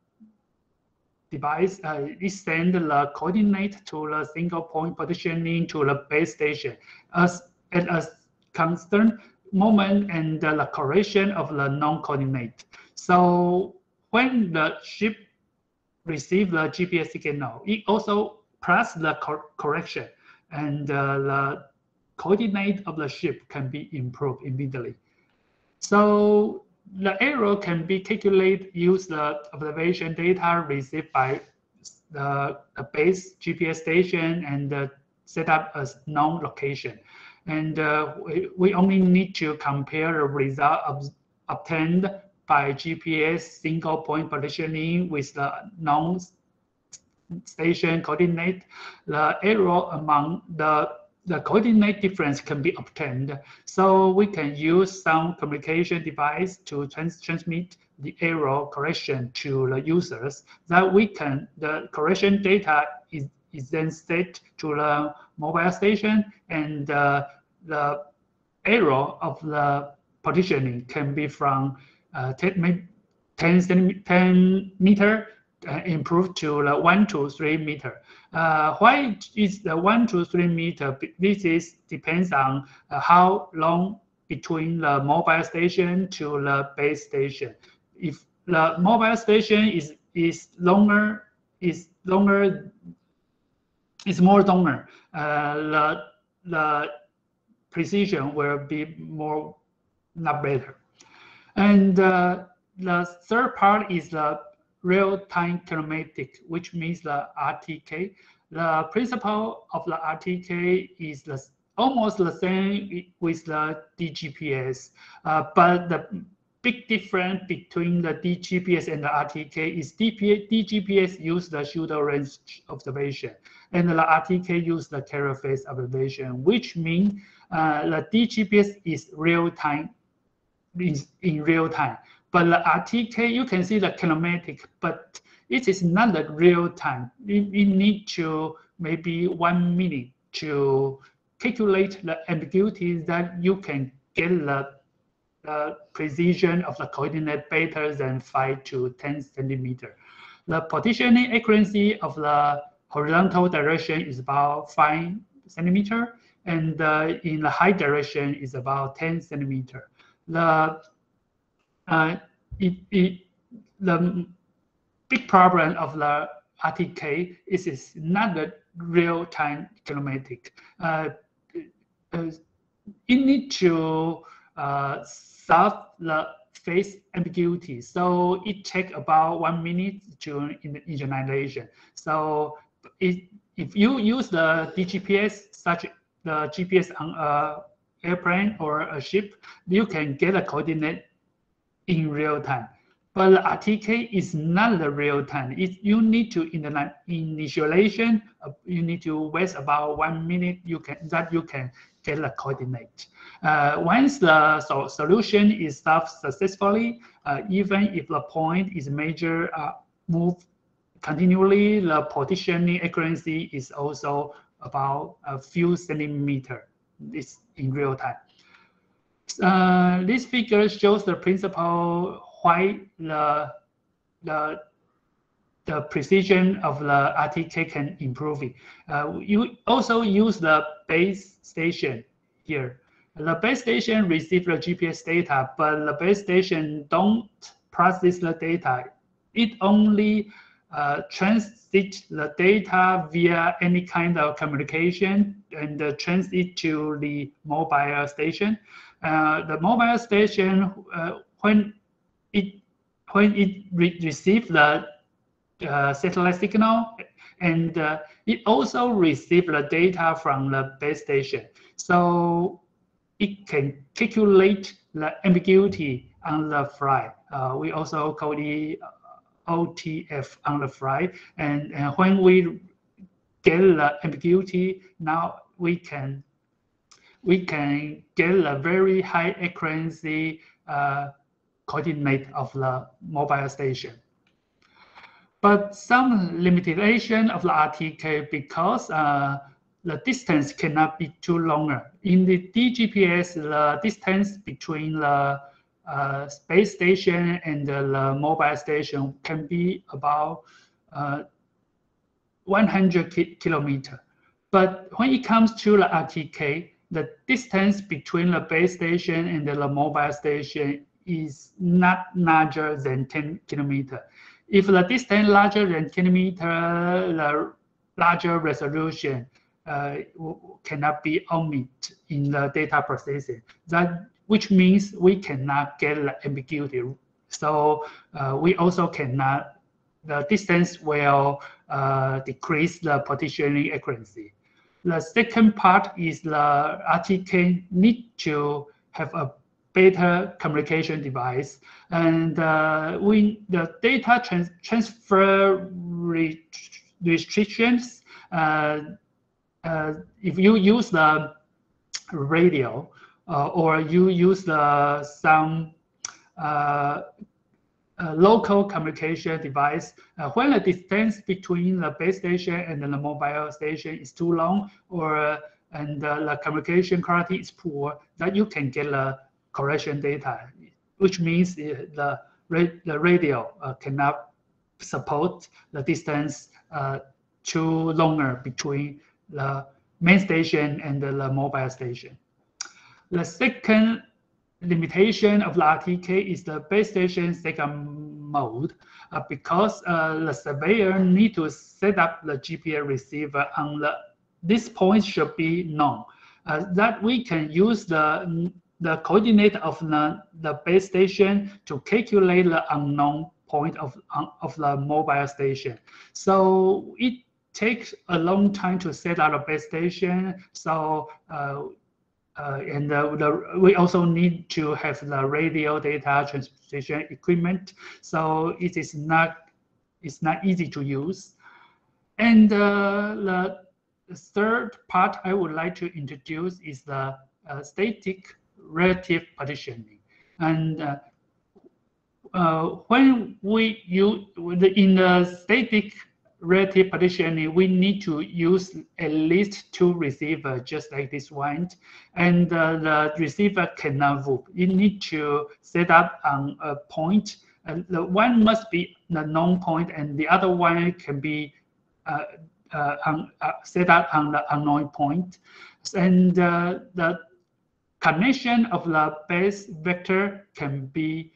device, it sends the coordinate to the single point positioning to the base station at a constant moment and the correction of the non-coordinate. So when the ship receives the GPS signal, it also plus the correction, and the coordinate of the ship can be improved immediately. So the error can be calculated using the observation data received by the base GPS station and set up a known location. And we only need to compare the result obtained by GPS single point positioning with the known station coordinate. The error among the coordinate difference can be obtained. So we can use some communication device to transmit the error correction to the users. That the correction data is then set to the mobile station, and the error of the positioning can be from 10 meter improved to the 1 to 3 meter. Why is the 1 to 3 meter? This depends on how long between the mobile station to the base station. If the mobile station is more longer, the precision will be not better. And the third part is the real-time kinematic, which means the RTK. The principle of the RTK is almost the same with the DGPS, but big difference between the DGPS and the RTK is DGPS use the shooter range observation, and the RTK use the carrier phase observation, which means the DGPS is real time, in real time. But the RTK, you can see the kinematic, but it is not the real time. You need to maybe 1 minute to calculate the ambiguity that you can get the precision of the coordinate better than 5 to 10 centimeter. The positioning accuracy of the horizontal direction is about 5 centimeter, and in the high direction is about 10 centimeter. The big problem of the RTK is it's not the real-time kinematic. You need to solve the phase ambiguity. So it takes about 1 minute to initialization. So if you use the DGPS, such the GPS on an airplane or a ship, you can get a coordinate in real time. But the RTK is not the real time. You need to initialization. You need to wait about 1 minute. You can get the coordinate. Once the solution is solved successfully, even if the point is measured move continually, the positioning accuracy is also about a few centimeters. It's in real time. This figure shows the principle why the precision of the RTK can improve it. You also use the base station here. The base station receives the GPS data, but the base station don't process the data. It only transit the data via any kind of communication and transit to the mobile station. The mobile station, when it receives the satellite signal, and it also receives the data from the base station. So it can calculate the ambiguity on the fly. We also call it OTF on the fly. And when we get the ambiguity, now we can get a very high accuracy coordinate of the mobile station. But some limitation of the RTK because the distance cannot be too longer. In the DGPS, the distance between the space station and the mobile station can be about 100 kilometers. But when it comes to the RTK, the distance between the base station and the mobile station is not larger than 10 kilometers. If the distance larger than 10 meters, the larger resolution cannot be omitted in the data processing. Which means we cannot get the ambiguity. So we also cannot, the distance will decrease the positioning accuracy. The second part is the RTK need to have a better communication device, and when the data transfer restrictions, if you use the radio or you use some local communication device, when the distance between the base station and the mobile station is too long, and the communication quality is poor, that you can get a correction data, which means the radio cannot support the distance too longer between the main station and the mobile station. The second limitation of the RTK is the base station second mode, because the surveyor need to set up the GPS receiver on this point should be known. That we can use the coordinate of the base station to calculate the unknown point of the mobile station. So it takes a long time to set up a base station. So we also need to have the radio data transmission equipment, so it's not easy to use. And the third part I would like to introduce is the static relative partitioning. And when we use in the static relative partitioning, we need to use at least 2 receivers, just like this one. And the receiver cannot move. You need to set up on a point. The one must be the known point, and the other one can be set up on the unknown point. And the connection of the base vector can be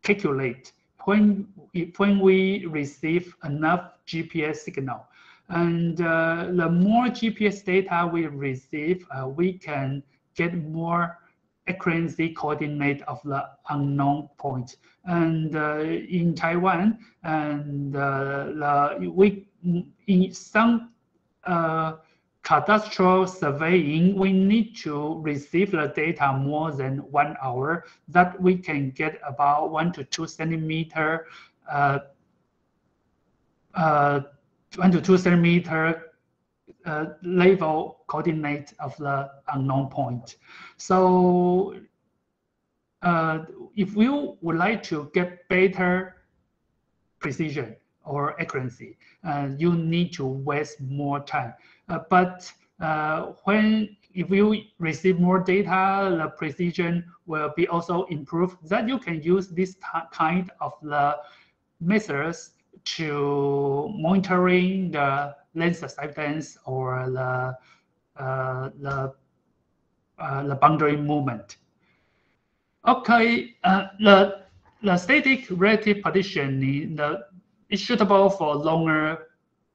calculated when we receive enough GPS signal. And the more GPS data we receive, we can get more accuracy coordinate of the unknown point. And in Taiwan, and in some cadastral surveying, we need to receive the data more than 1 hour, that we can get about 1 to 2 centimeter 1 to 2 centimeter level coordinate of the unknown point. So if you would like to get better precision or accuracy, you need to waste more time. But if you receive more data, the precision will be also improved. That you can use this kind of the methods to monitoring the lens acceptance or the boundary movement. Okay, the static relative partitioning is suitable for longer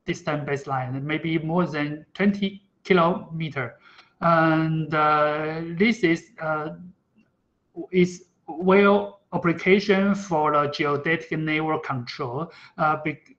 distance baseline, maybe more than 20 kilometer, and this is well application for the geodetic network control.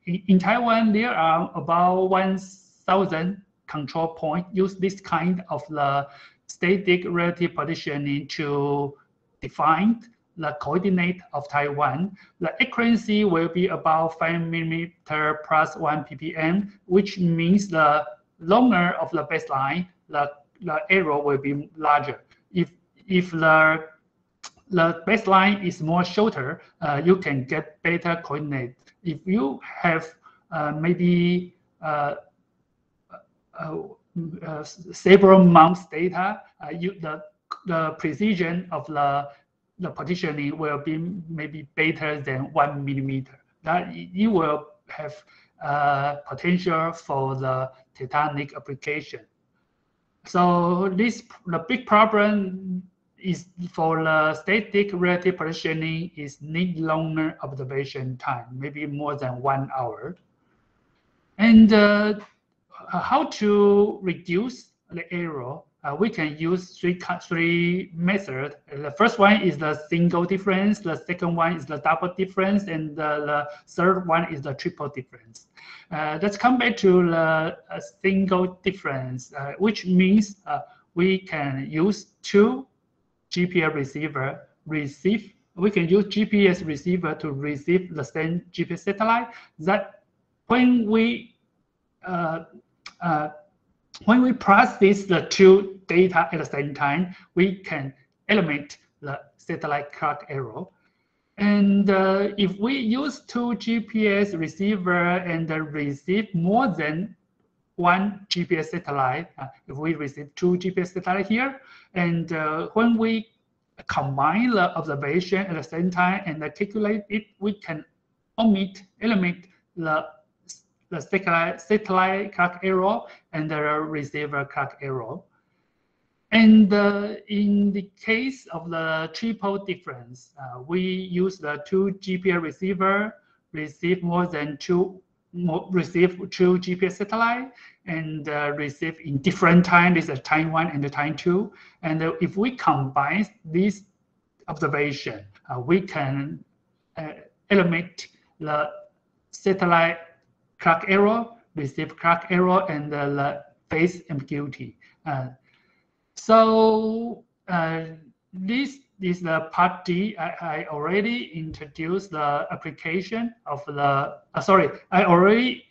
In Taiwan, there are about 1,000 control points use this kind of the static relative partitioning to define the coordinate of Taiwan. The accuracy will be about 5 millimeter plus 1 ppm, which means the longer of the baseline, the error will be larger. If the baseline is more shorter, you can get better coordinate. If you have maybe several months data, the precision of the partitioning will be maybe better than 1 millimeter. That you will have potential for the tectonic application. So the big problem is for the static relative partitioning is need longer observation time, maybe more than 1 hour. And how to reduce the error? We can use three methods. The first one is the single difference, the second one is the double difference, and the third one is the triple difference. Let's come back to the single difference, which means we can use 2 GPS receiver we can use GPS receiver to receive the same GPS satellite. That when we process the 2 data at the same time, we can eliminate the satellite clock error. And if we use 2 GPS receiver and receive more than 1 GPS satellite, if we receive 2 GPS satellite here, and when we combine the observation at the same time and calculate it, we can eliminate the satellite clock error and the receiver clock error. And in the case of the triple difference, we use the 2 GPS receiver, receive 2 GPS satellite, and receive in different time. This is time 1 and time 2. And if we combine this observation, we can eliminate the satellite clock error, receive clock error, and the phase ambiguity. So this is the part D. I already introduced the application of the, I already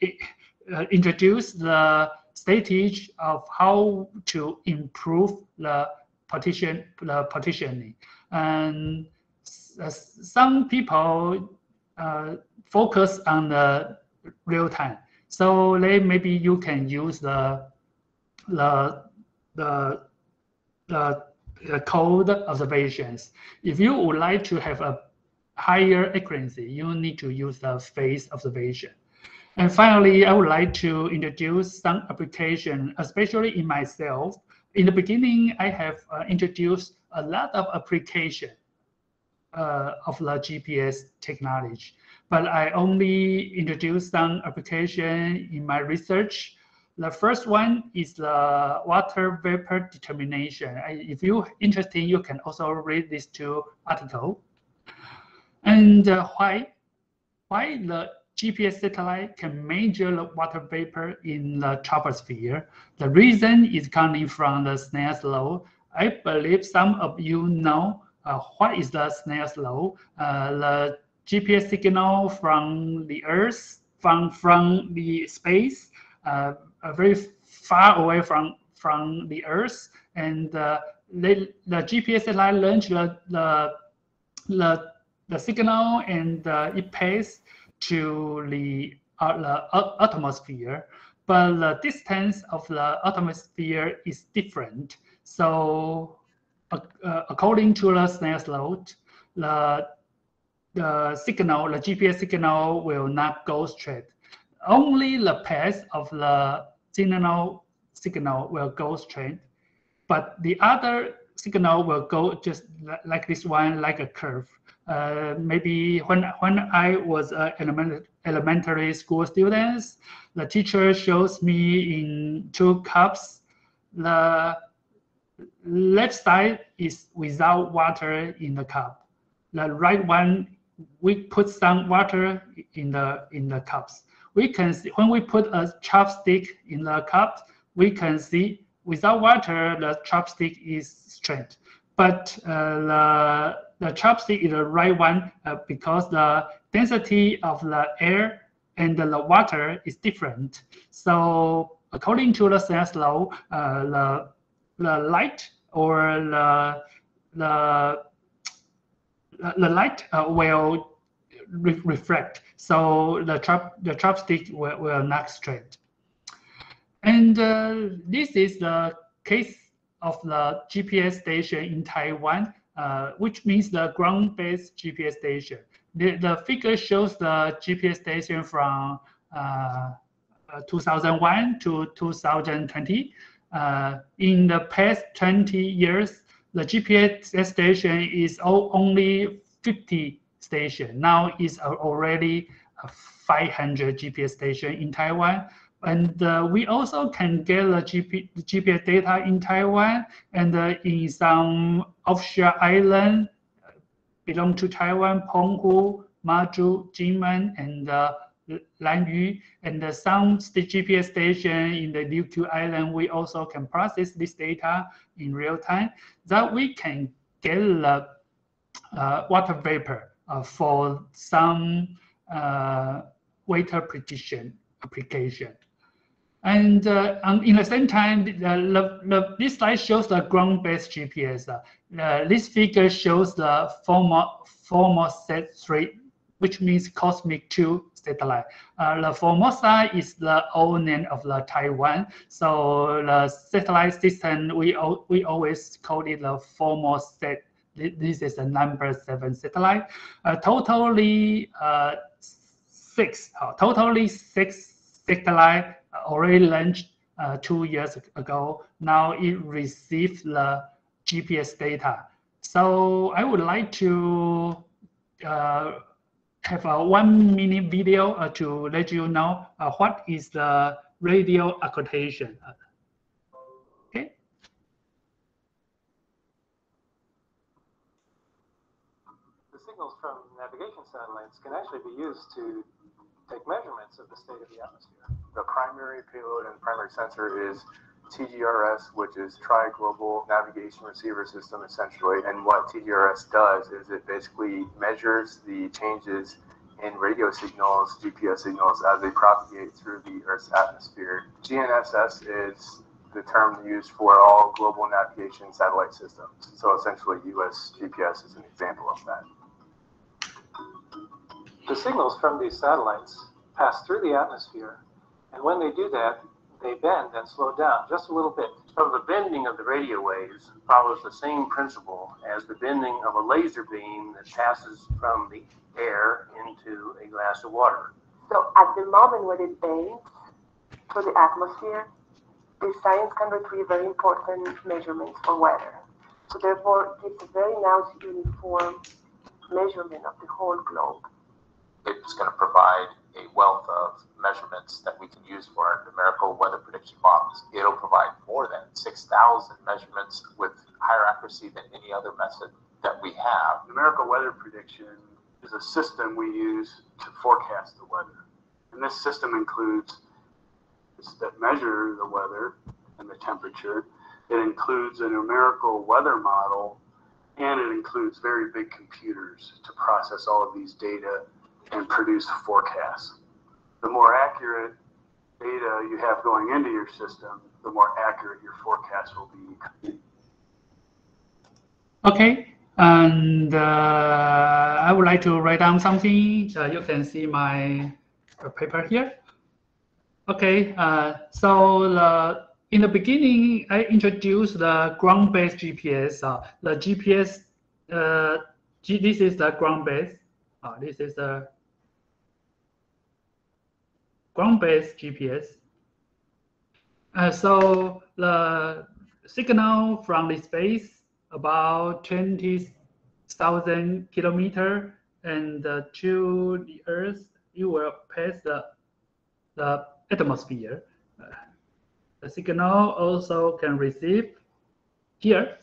introduced the stage of how to improve the partitioning. And some people focus on the real time. So maybe you can use the code observations. If you would like to have a higher accuracy, you need to use the phase observation. And finally, I would like to introduce some application, especially in myself. In the beginning, I have introduced a lot of application of the GPS technology, but I only introduced some application in my research. The first one is the water vapor determination. If you're interested, you can also read these two articles. And why the GPS satellite can measure the water vapor in the troposphere? The reason is coming from the Snell's law. I believe some of you know what is the Snell's law. The GPS signal from the Earth, from the space, very far away from the Earth, and the GPS satellite launched the signal, and it passes to the atmosphere, but the distance of the atmosphere is different. So according to the Snell's law, the GPS signal will not go straight. Only the path of the signal will go straight, but the other signal will go just like this one, like a curve. Maybe when I was elementary school students, the teacher shows me in two cups. The left side is without water in the cup. The right one, we put some water in the cups. We can see when we put a chopstick in the cup, we can see without water the chopstick is straight, but the chopstick is the right one because the density of the air and the water is different. So according to the Snell's law, the light or the light will reflect. So the chopstick will not straight. And this is the case of the GPS station in Taiwan, which means the ground-based GPS station. The figure shows the GPS station from 2001 to 2020. In the past 20 years, the GPS station is only 50 stations. Now it's already 500 GPS station in Taiwan. And we also can get the GPS data in Taiwan and in some offshore islands belong to Taiwan, Penghu, Maju, Jinmen, and Lanyu, and some GPS station in the Ryukyu Island. We also can process this data in real time, that we can get the water vapor for some water prediction application. And in the same time, this slide shows the ground-based GPS. This figure shows the Formosa 3, which means Cosmic 2 satellite. The Formosa is the old name of the Taiwan. So the satellite system, we always call it the Formosa. This is the number 7 satellite. Totally six satellite already launched 2 years ago. Now it received the GPS data. So I would like to have a 1-minute video to let you know what is the radio occultation. Okay. The signals from navigation satellites can actually be used to take measurements of the state of the atmosphere. The primary payload and primary sensor is TGRS, which is Tri-Global Navigation Receiver System, essentially. And what TGRS does is it basically measures the changes in radio signals, GPS signals, as they propagate through the Earth's atmosphere. GNSS is the term used for all global navigation satellite systems. So essentially, US GPS is an example of that. The signals from these satellites pass through the atmosphere, and when they do that, they bend and slow down just a little bit. So the bending of the radio waves follows the same principle as the bending of a laser beam that passes from the air into a glass of water. So at the moment when it bends through the atmosphere, the science can retrieve very important measurements for weather. So therefore, it gives a very nice uniform measurement of the whole globe. It's going to provide a wealth of measurements that we can use for our numerical weather prediction models. It'll provide more than 6,000 measurements with higher accuracy than any other method that we have. Numerical weather prediction is a system we use to forecast the weather. And this system includes that measure the weather and the temperature. It includes a numerical weather model, and it includes very big computers to process all of these data and produce forecasts. The more accurate data you have going into your system, the more accurate your forecast will be. Okay, and I would like to write down something. You can see my paper here. Okay, so in the beginning, I introduced the ground-based GPS. The GPS, this is the ground-based. This is the ground-based GPS. So the signal from the space about 20,000 kilometers and to the Earth, you will pass the atmosphere. The signal also can receive here.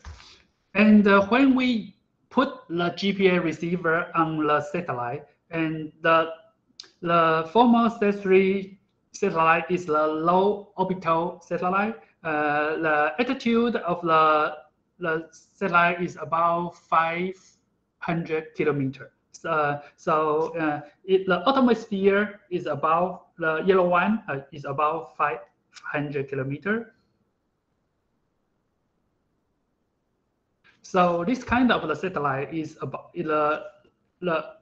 And when we put the GPS receiver on the satellite, and the former Sat-3 satellite is the low orbital satellite. The altitude of the satellite is about 500 kilometers. The atmosphere is about, the yellow one is about 500 kilometers. So this kind of the satellite is about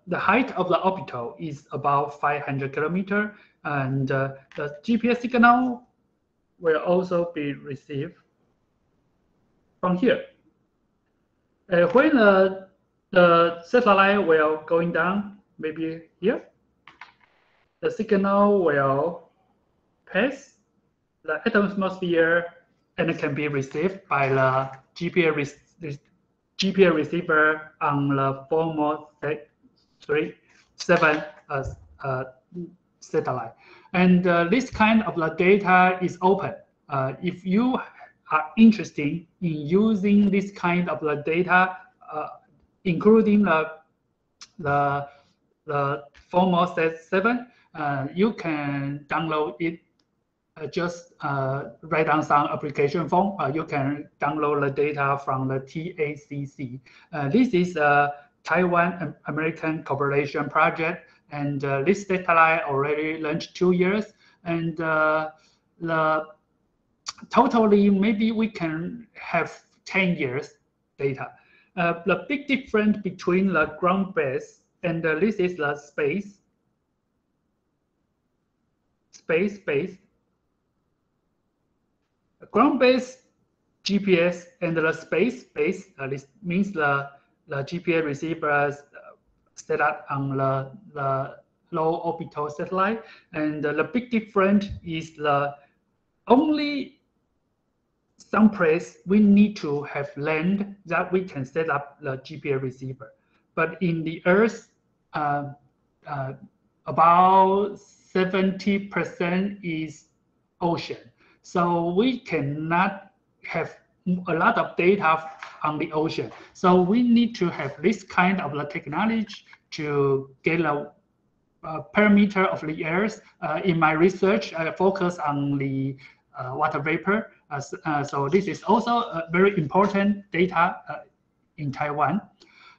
the height of the orbital is about 500 kilometers, and the GPS signal will also be received from here. When the satellite will going down, maybe here, the signal will pass the atmosphere and it can be received by the GPS receiver on the former Sat-3 satellite. And this kind of the data is open. If you are interested in using this kind of the data, including the former Sat-7, you can download it. Just write down some application form. You can download the data from the TACC. This is a Taiwan American cooperation project, and this satellite already launched 2 years. And totally, maybe we can have 10 years data. The big difference between the ground-based and this is the space-based. Ground-based GPS and the space-based, this means the GPS receivers set up on the low orbital satellite. And the big difference is the only some place we need to have land that we can set up the GPS receiver. But in the Earth, about 70% is ocean. So we cannot have a lot of data on the ocean. So we need to have this kind of the technology to get a parameter of the Earth. In my research, I focus on the water vapor. So this is also very important data in Taiwan.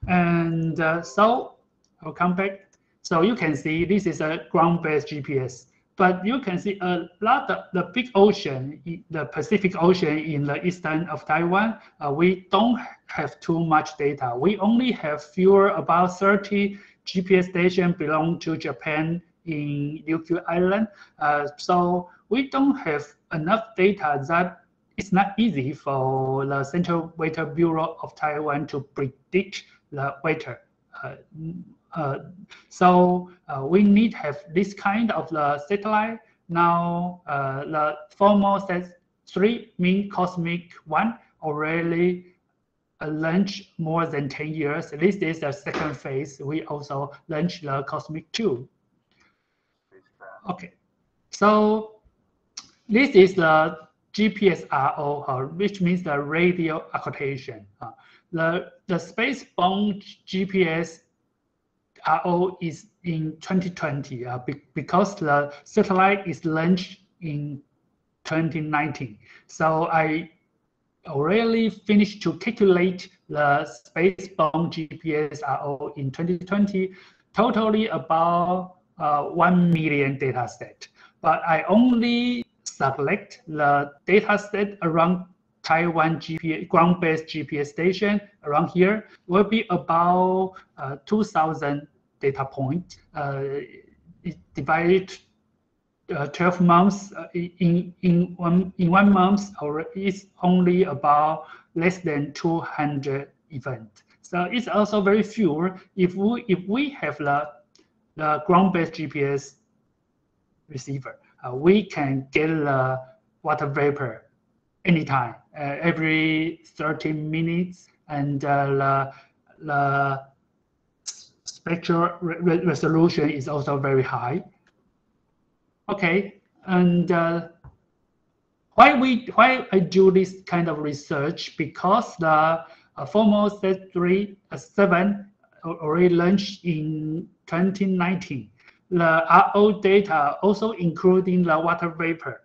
And so I'll come back. So you can see this is a ground-based GPS. But you can see a lot of the big ocean, the Pacific Ocean in the eastern of Taiwan, we don't have too much data. We only have about 30 GPS stations belong to Japan in Ryukyu Island. So we don't have enough data that it's not easy for the Central Weather Bureau of Taiwan to predict the weather. So we need to have this kind of the satellite. Now the formal set 3 mean cosmic 1 already launched more than 10 years. This is the second phase. We also launched the cosmic 2. Okay, so this is the GPS RO, which means the radio occultation. The space-bound GPS RO is in 2020 because the satellite is launched in 2019. So I already finished to calculate the space-bound GPS RO in 2020, totally about 1 million data set. But I only select the data set around Taiwan GPS, ground-based GPS station around here will be about 2,000 data points. It divided 12 months in 1 month, or it's only about less than 200 events. So it's also very few. If we have the ground-based GPS receiver, we can get the water vapor anytime, every 30 minutes, and the spectral resolution is also very high. Okay, and why I do this kind of research? Because the formal set 7 already launched in 2019. The RO data also including the water vapor.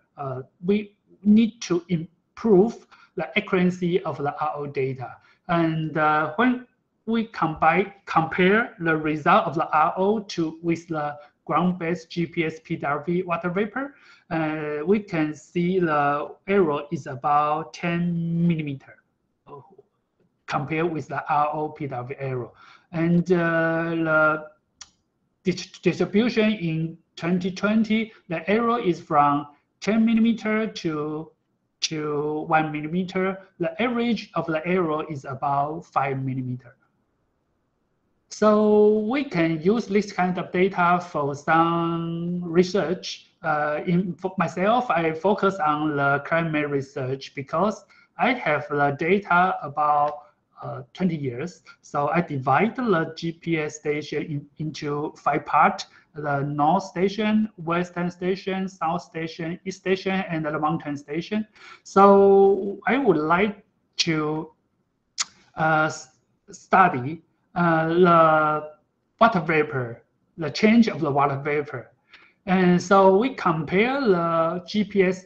We need to improve the accuracy of the RO data. And when we compare the result of the RO with the ground-based GPS PWV water vapor, we can see the error is about 10 millimeter compared with the RO PWV error. And the distribution in 2020, the error is from 10 millimeter to 1 millimeter. The average of the error is about 5 millimeter. So we can use this kind of data for some research. For myself, I focus on the climate research because I have the data about 20 years. So I divide the GPS station into 5 parts: the North Station, Western Station, South Station, East Station, and the Mountain Station. So I would like to study the water vapor, the change of the water vapor. And so we compare the GPS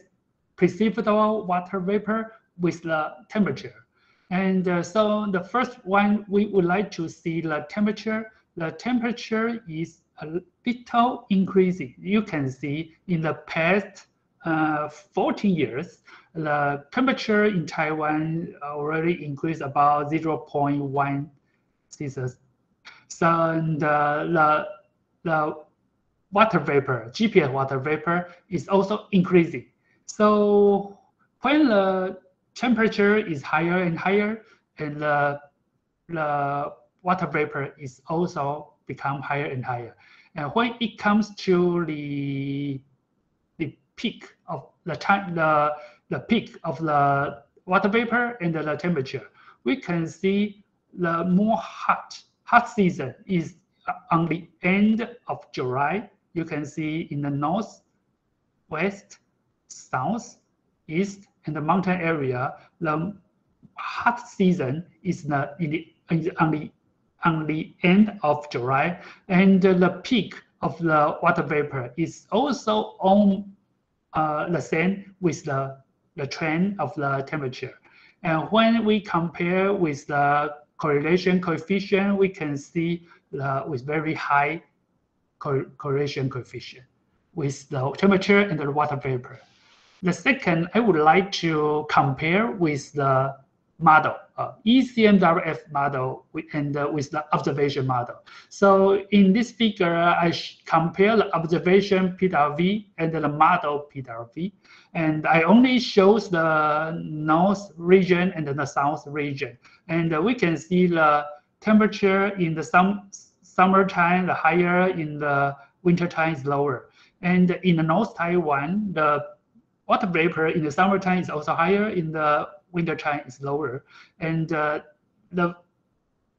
perceived water vapor with the temperature. And so the first one, we would like to see the temperature. The temperature is a little increasing. You can see in the past 14 years, the temperature in Taiwan already increased about 0.1 Celsius. So the water vapor, GPS water vapor, is also increasing. So when the temperature is higher and higher, and the water vapor is also become higher and higher. And when it comes to the peak of the time, the peak of the water vapor and the temperature, we can see the more hot season is on the end of July. You can see in the north, west, south, east, and the mountain area, the hot season is on the end of July, and the peak of the water vapor is also on the same with the trend of the temperature. And when we compare with the correlation coefficient, we can see with very high correlation coefficient with the temperature and the water vapor. The second, I would like to compare with the model, ECMWF model and with the observation model. So in this figure, I compare the observation p-delta-v and the model p-delta-v. And I only shows the north region and the south region. And we can see the temperature in the summertime, the higher, in the wintertime is lower. And in the North Taiwan, the water vapor in the summertime is also higher, in the wintertime is lower. And the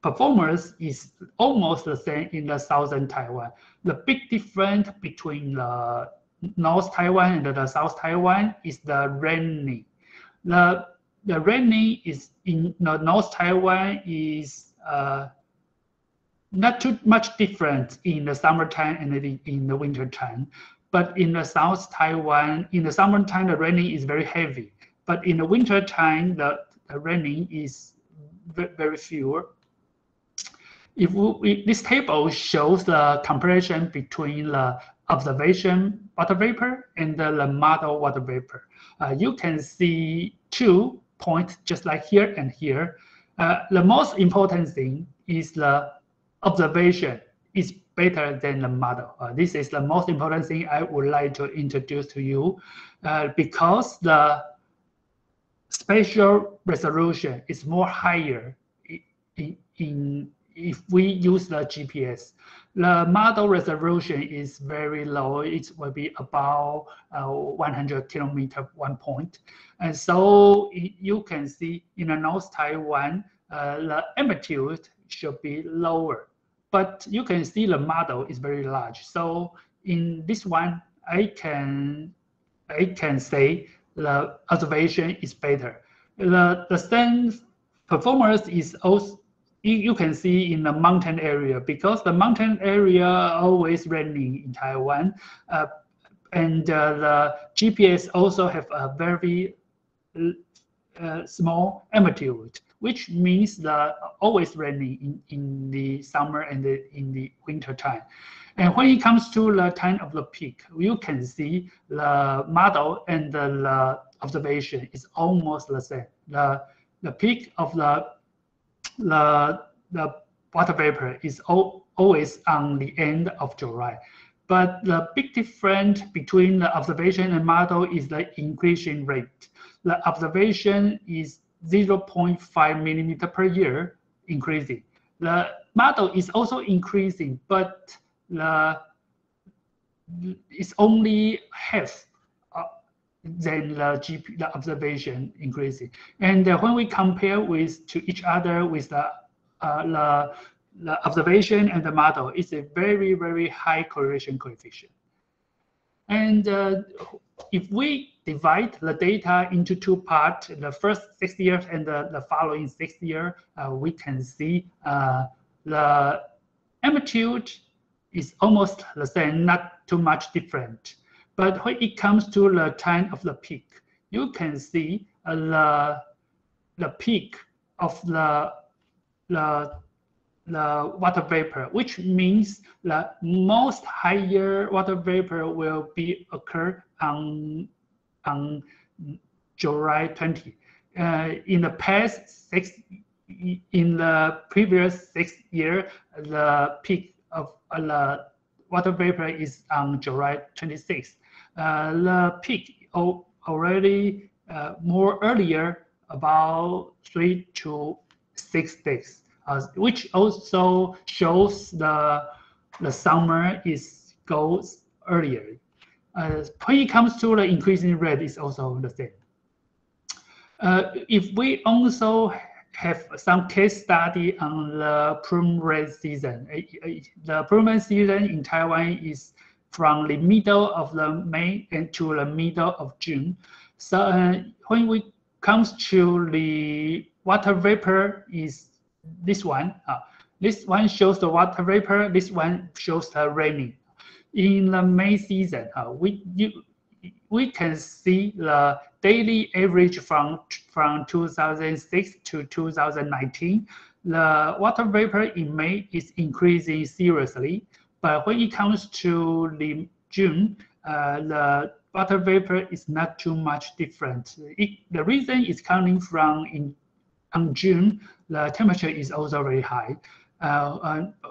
performance is almost the same in the southern Taiwan. The big difference between the North Taiwan and the South Taiwan is the raining. The raining is in the North Taiwan is not too much different in the summertime and in the wintertime. But in the South Taiwan, in the summertime, the raining is very heavy. But in the wintertime, the raining is very fewer. This table shows the comparison between the observation water vapor and the model water vapor. You can see 2 points just like here and here. The most important thing is the observation is better than the model. This is the most important thing I would like to introduce to you because the spatial resolution is more higher if we use the GPS. The model resolution is very low. It will be about 100 kilometers 1 point. And so you can see in the North Taiwan, the amplitude should be lower. But you can see the model is very large. So in this one, I can say the observation is better. The same performance is also, you can see in the mountain area, because the mountain area always raining in Taiwan, and the GPS also have a very small amplitude, which means the always raining in the summer and in the winter time. And when it comes to the time of the peak, you can see the model and the observation is almost the same. The peak of the water vapor is always on the end of July. But the big difference between the observation and model is the increasing rate. The observation is 0.5 millimeter per year increasing. The model is also increasing, but it's only half than the observation increasing. And when we compare to each other with the observation and the model, it's a very, very high correlation coefficient. And if we divide the data into 2 parts, the first 6 years and the following 6 years, we can see the amplitude is almost the same, not too much different. But when it comes to the time of the peak, you can see the peak of the water vapor, which means the most higher water vapor will be occur on July 20. In the previous 6 years, the peak of the water vapor is on July 26. The peak already more earlier, about 3 to 6 days, which also shows the summer goes earlier. When it comes to the increasing rate, is also the same. If we also have some case study on the plume rate season, the plume rate season in Taiwan is from the middle of the May and to the middle of June. So when we comes to the water vapor, is this one. This one shows the water vapor. This one shows the raining. In the May season, we can see the daily average from 2006 to 2019. The water vapor in May is increasing seriously, but when it comes to the June, the water vapor is not too much different. The reason is coming from on June, the temperature is also very high.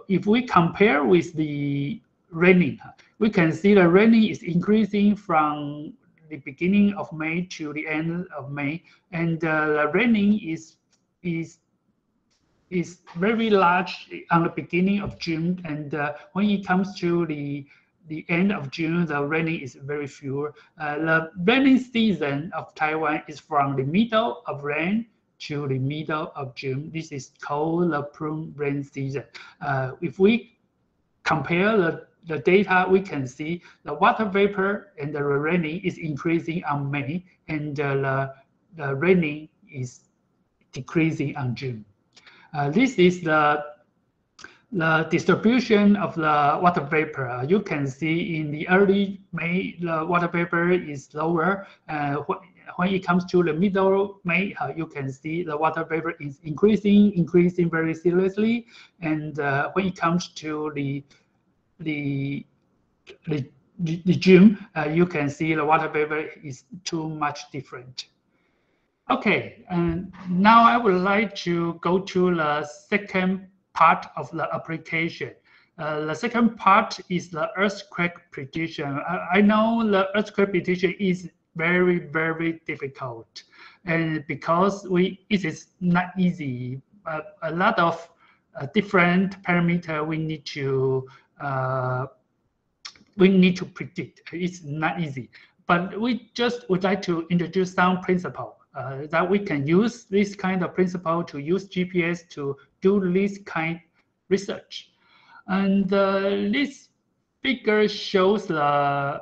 If we compare with the raining, we can see the raining is increasing from the beginning of May to the end of May, and the raining is very large on the beginning of June, and when it comes to the end of June, the raining is very few. The raining season of Taiwan is from the middle of rain to the middle of June. This is called the plum rain season. If we compare the data, we can see the water vapor and the raining is increasing on May, and the raining is decreasing on June. This is the distribution of the water vapor. You can see in the early May, the water vapor is lower. When it comes to the middle May, you can see the water vapor is increasing very seriously. And when it comes to the June, you can see the water vapor is too much different. Okay, and now I would like to go to the second part of the application. The second part is the earthquake prediction. I know the earthquake prediction is very, very difficult, and because it is not easy. A lot of different parameters we need to predict. It's not easy, but we just would like to introduce some principle that we can use this kind of principle to use GPS to do this kind of research. And this figure shows the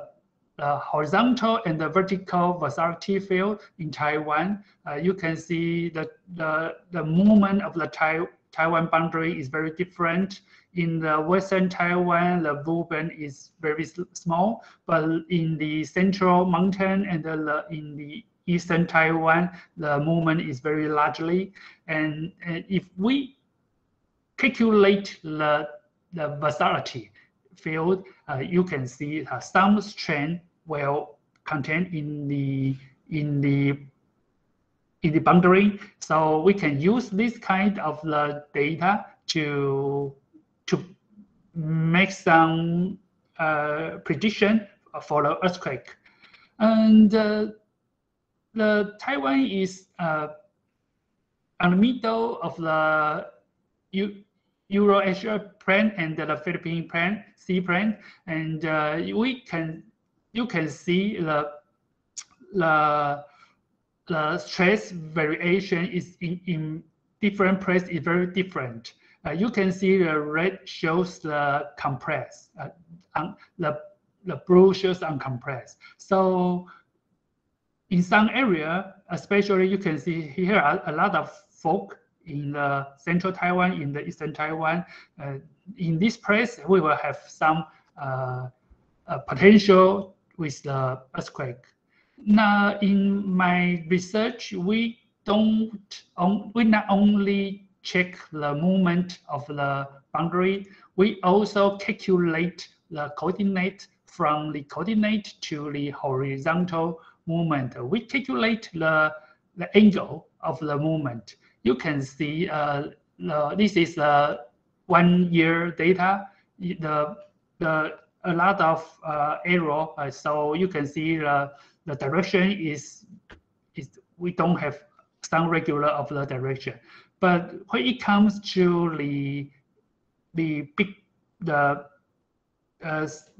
horizontal and the vertical versatility field in Taiwan. You can see that the movement of the Taiwan boundary is very different. In the western Taiwan, the movement is very small, but in the central mountain and in the eastern Taiwan, the movement is very largely. And if we calculate the versatility field, you can see some strength will contained in the boundary. So we can use this kind of the data to make some prediction for the earthquake. And the Taiwan is on the middle of the Euro-Asia plane and the Philippine plane, sea plane, and you can see the stress variation is in different places is very different. You can see the red shows the compressed, the blue shows uncompressed. So in some area, especially you can see here a lot of fog in the central Taiwan, in the eastern Taiwan. In this place, we will have some potential with the earthquake. Now, in my research, we not only check the movement of the boundary, we also calculate the coordinate from the coordinate to the horizontal movement. We calculate the angle of the movement. You can see this is 1 year data. A lot of error, so you can see the direction is we don't have some regular of the direction. But when it comes to the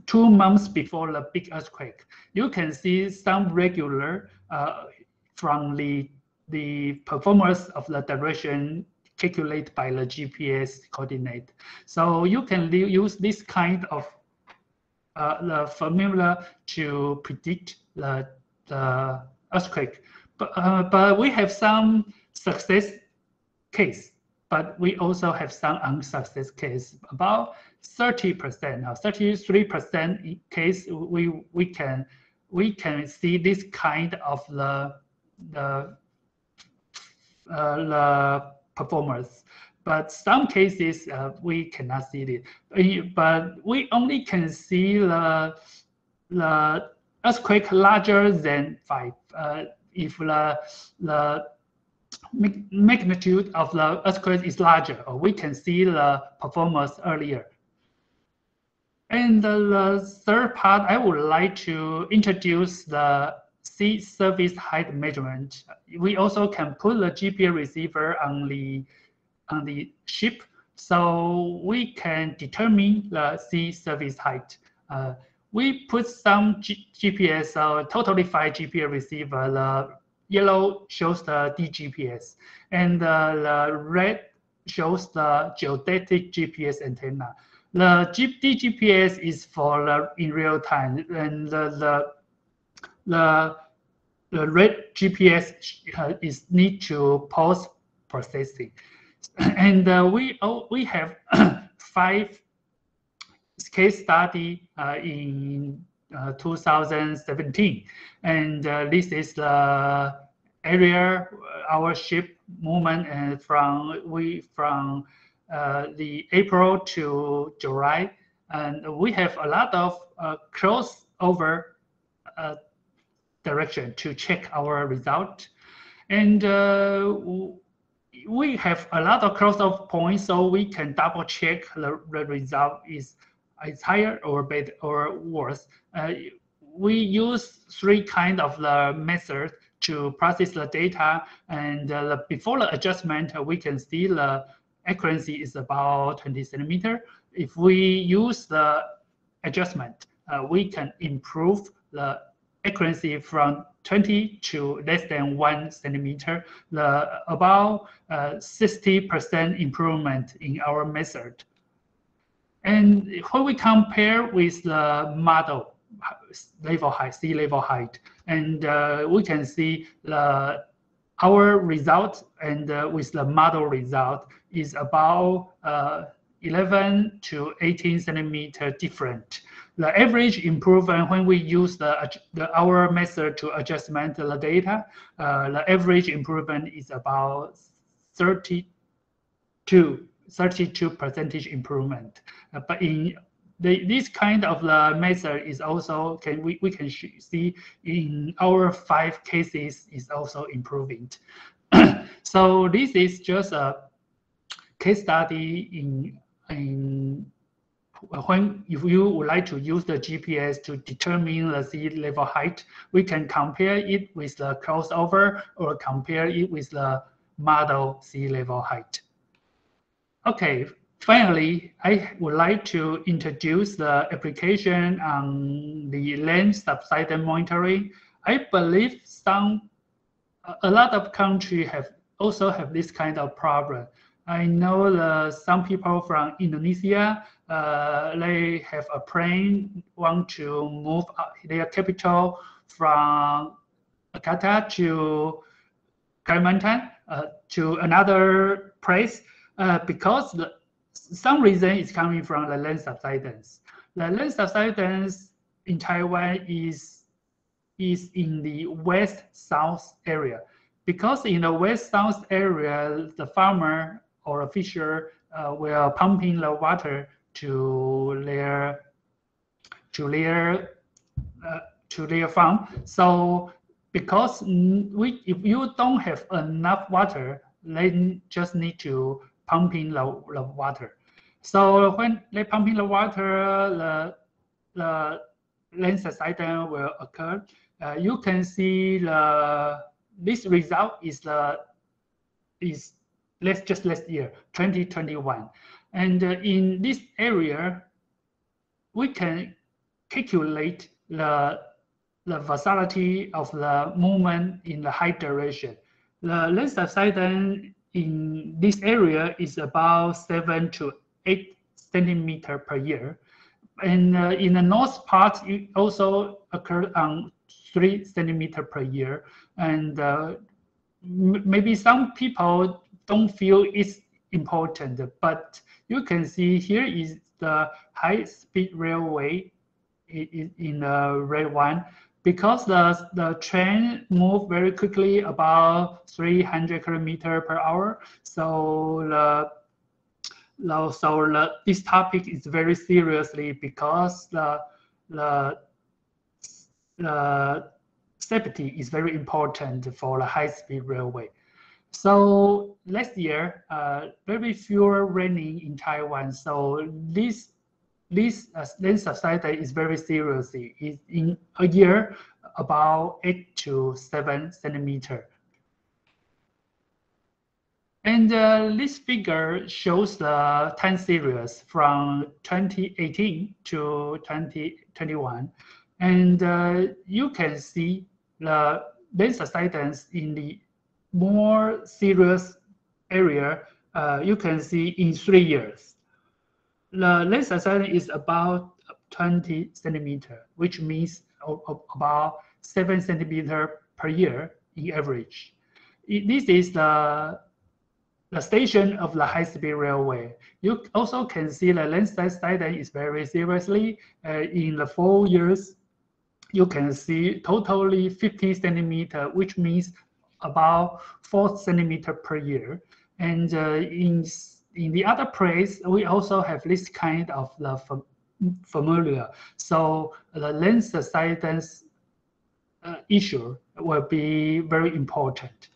2 months before the big earthquake, you can see some regular from the performance of the direction calculated by the GPS coordinate. So you can use this kind of the formula to predict the earthquake. But we have some success case, but we also have some unsuccess case. About 30%, 33% case we can we can see this kind of the performance. But some cases we cannot see it. But we only can see the earthquake larger than 5. If the magnitude of the earthquake is larger, we can see the performance earlier. And the third part, I would like to introduce the sea surface height measurement. We also can put the GPS receiver on the ship, so we can determine the sea surface height. We put some GPS, totally 5 GPS receiver. The yellow shows the DGPS, and the red shows the geodetic GPS antenna. The DGPS is for in real time, and the red GPS is need to post processing. And we have 5 case study in 2017, and this is the area our ship movement, and from the April to July, and we have a lot of crossover direction to check our result, and we have a lot of crossover points, so we can double check the result is higher or better or worse. We use 3 kind of the methods to process the data, and before the adjustment, we can see the accuracy is about 20 centimeter. If we use the adjustment, we can improve the accuracy from 20 to less than 1 centimeter, about 60% improvement in our method. And when we compare with the model level height, sea level height, and we can see our result and with the model result is about 11 to 18 centimeter different. The average improvement when we use our method to adjustment the data, the average improvement is about 32% improvement. But in this kind of the method is also we can see in our 5 cases is also improving. So this is just a case study in when if you would like to use the GPS to determine the sea level height, we can compare it with the crossover or compare it with the model sea level height. Okay, finally, I would like to introduce the application on the land subsidence monitoring. I believe a lot of countries also have this kind of problem. I know some people from Indonesia, they have a plane want to move their capital from Jakarta to Kalimantan to another place because some reason is coming from the land subsidence. The land subsidence in Taiwan is in the west-south area, because in the west-south area, the farmer or a fisher will pumping the water to their farm. So because if you don't have enough water, they just need to pumping the water. So when they pumping the water, the land subsidence will occur. You can see this result is just last year, 2021, and in this area, we can calculate the velocity of the movement in the high direction. The land subsidence in this area is about 7 to 8 centimeter per year, and in the north part, it also occurs on 3 centimeter per year, and maybe some people don't feel it's important, but you can see here is the high-speed railway in the red one, because the train move very quickly, about 300 kilometers per hour. So this topic is very seriously because the safety is very important for the high-speed railway. So last year, very few raining in Taiwan. So this land subsidence is very serious. In a year, about 8 to 7 centimeters. And this figure shows the time series from 2018 to 2021. And you can see the land subsidence in the more serious area. You can see in 3 years. The land subsidence is about 20 centimeters, which means about 7 centimeters per year in average. This is the station of the high-speed railway. You also can see the land subsidence is very seriously. In the 4 years, you can see totally 50 centimeters, which means about 4 centimeters per year. And in the other place, we also have this kind of the formula. So the land subsidence issue will be very important.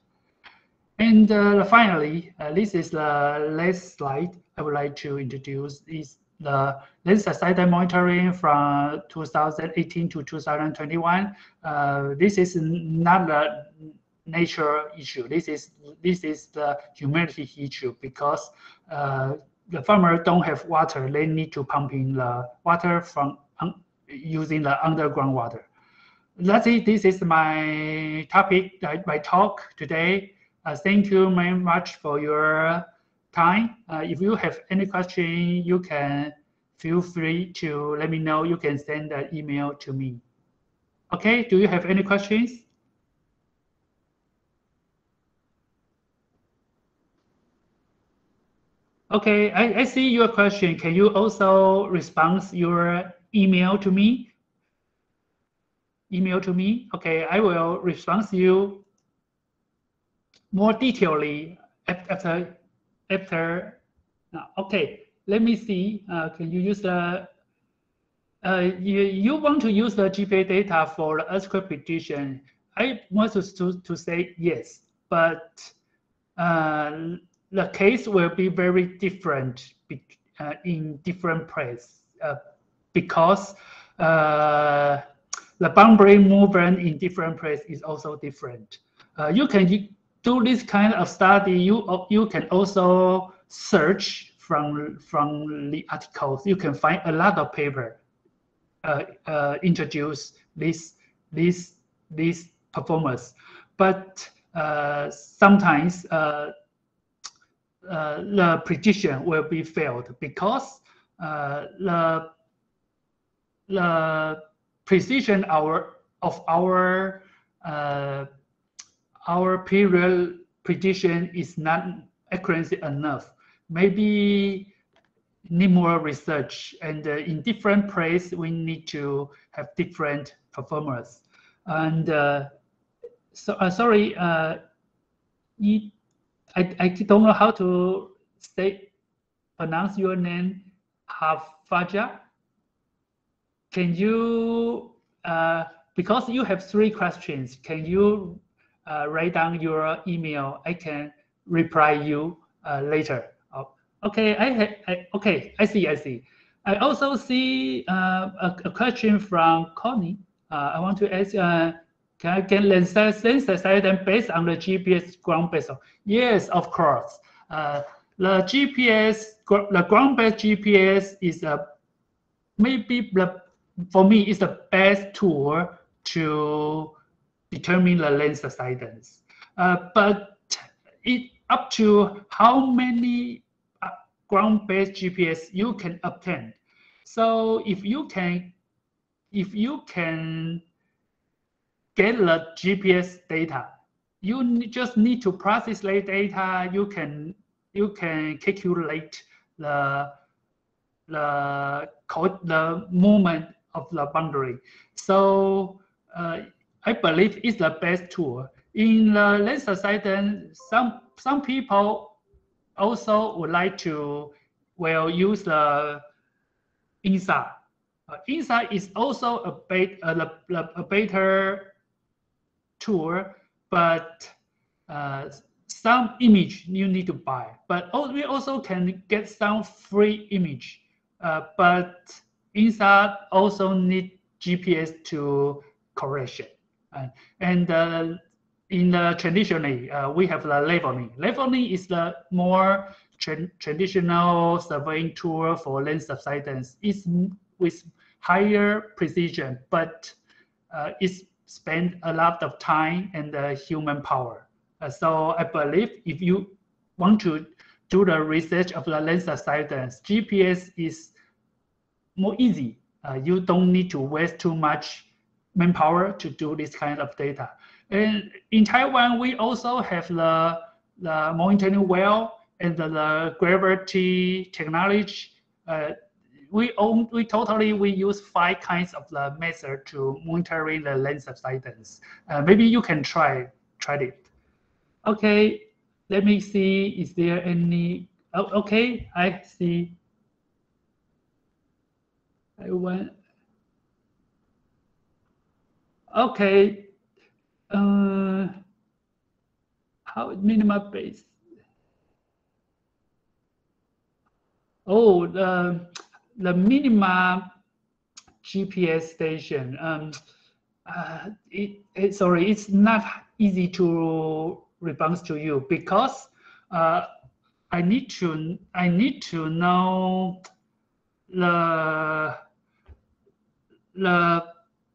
And finally, this is the last slide I would like to introduce is the land subsidence monitoring from 2018 to 2021. This is not a nature issue. This is the humanity issue because the farmers don't have water. They need to pump in the water from using the underground water. That's it. This is my topic, my talk today. Thank you very much for your time. If you have any question, you can feel free to let me know. You can send an email to me. Okay, do you have any questions? Okay, I see your question. Can you also respond your email to me? Email to me? Okay, I will respond to you more detailedly after. Okay, let me see. Can you use the? You want to use the GPA data for the earthquake prediction? I want to say yes, but the case will be very different in different places because the boundary movement in different places is also different. You can do this kind of study. You can also search from the articles. You can find a lot of paper introduce this performance, but sometimes the prediction will be failed because the precision of our period prediction is not accuracy enough. Maybe need more research, and in different places we need to have different performance. And so sorry, I don't know how to pronounce your name, Hafaja. Can you, because you have 3 questions, can you write down your email? I can reply you later. Okay, I see. I also see a question from Connie. I want to ask, can I get land subsidence based on the GPS ground-based? Yes, of course. The ground-based GPS is maybe for me is the best tool to determine the land subsidence. But it up to how many ground-based GPS you can obtain. So if you can get the GPS data, you just need to process the data. You can calculate the movement of the boundary. So I believe is the best tool. In the lens subsidence, some people also would like to use the INSA. INSA is also a better tool, but some image you need to buy. But we also can get some free image. But INSA also need GPS to correction. In the traditionally, we have the leveling. Leveling is the more traditional surveying tool for lens subsidence. It's with higher precision, but it's spend a lot of time and human power. So I believe if you want to do the research of the lens subsidence, GPS is more easy. You don't need to waste too much manpower to do this kind of data. And in Taiwan, we also have the monitoring well and the gravity technology. We use 5 kinds of the method to monitoring the lens subsidence. Maybe you can try it. Okay, let me see. Is there any? Oh, okay, I see. Okay. How minimum base? Oh, the minimum GPS station. Sorry, it's not easy to respond to you because I need to know the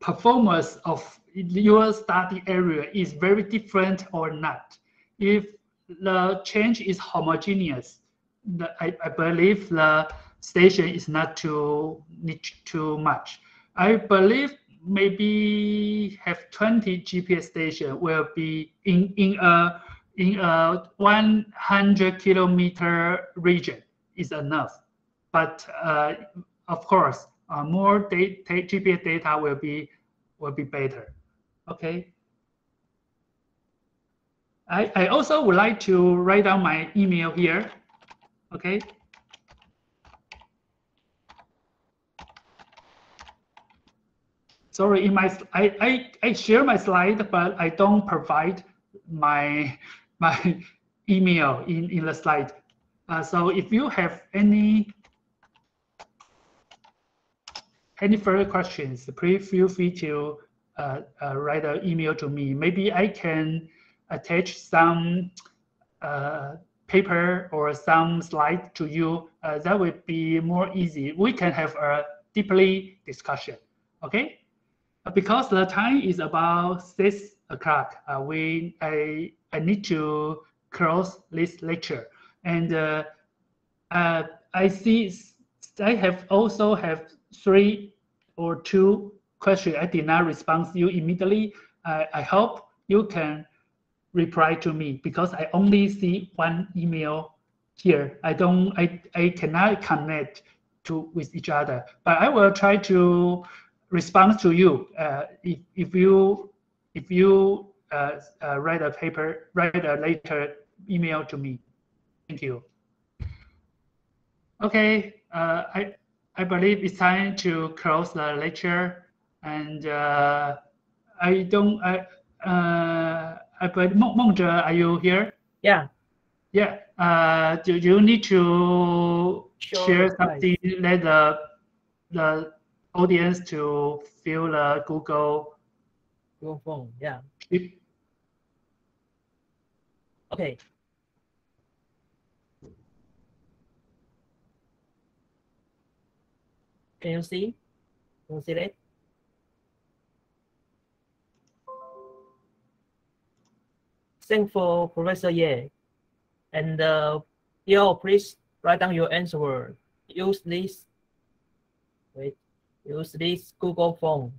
performance of your study area is very different or not. If the change is homogeneous, I believe the station is not too much. I believe maybe have 20 GPS station will be in a 100 kilometer region is enough. But of course, more GPS data will be better. Okay. I also would like to write down my email here. Okay. Sorry, in my I share my slide, but I don't provide my email in the slide. So if you have any further questions, please feel free to write an email to me. Maybe I can attach some paper or some slide to you. That would be more easy. We can have a deeply discussion. Okay. Because the time is about 6 o'clock, I need to close this lecture. And I see I also have 3 or 2 questions I did not respond to you immediately. I hope you can reply to me because I only see 1 email here. I cannot connect with each other, but I will try to respond to you if you write a later email to me. Thank you. Okay, I believe it's time to close the lecture, and I believe Mengzhe, are you here? Yeah. Yeah. Do you need to share something? Let the audience to fill the Google form. Yeah. Sheet. Okay. Can you see? Can you see that? Thanks for Professor Yeh. And please write down your answer. Use this Google form.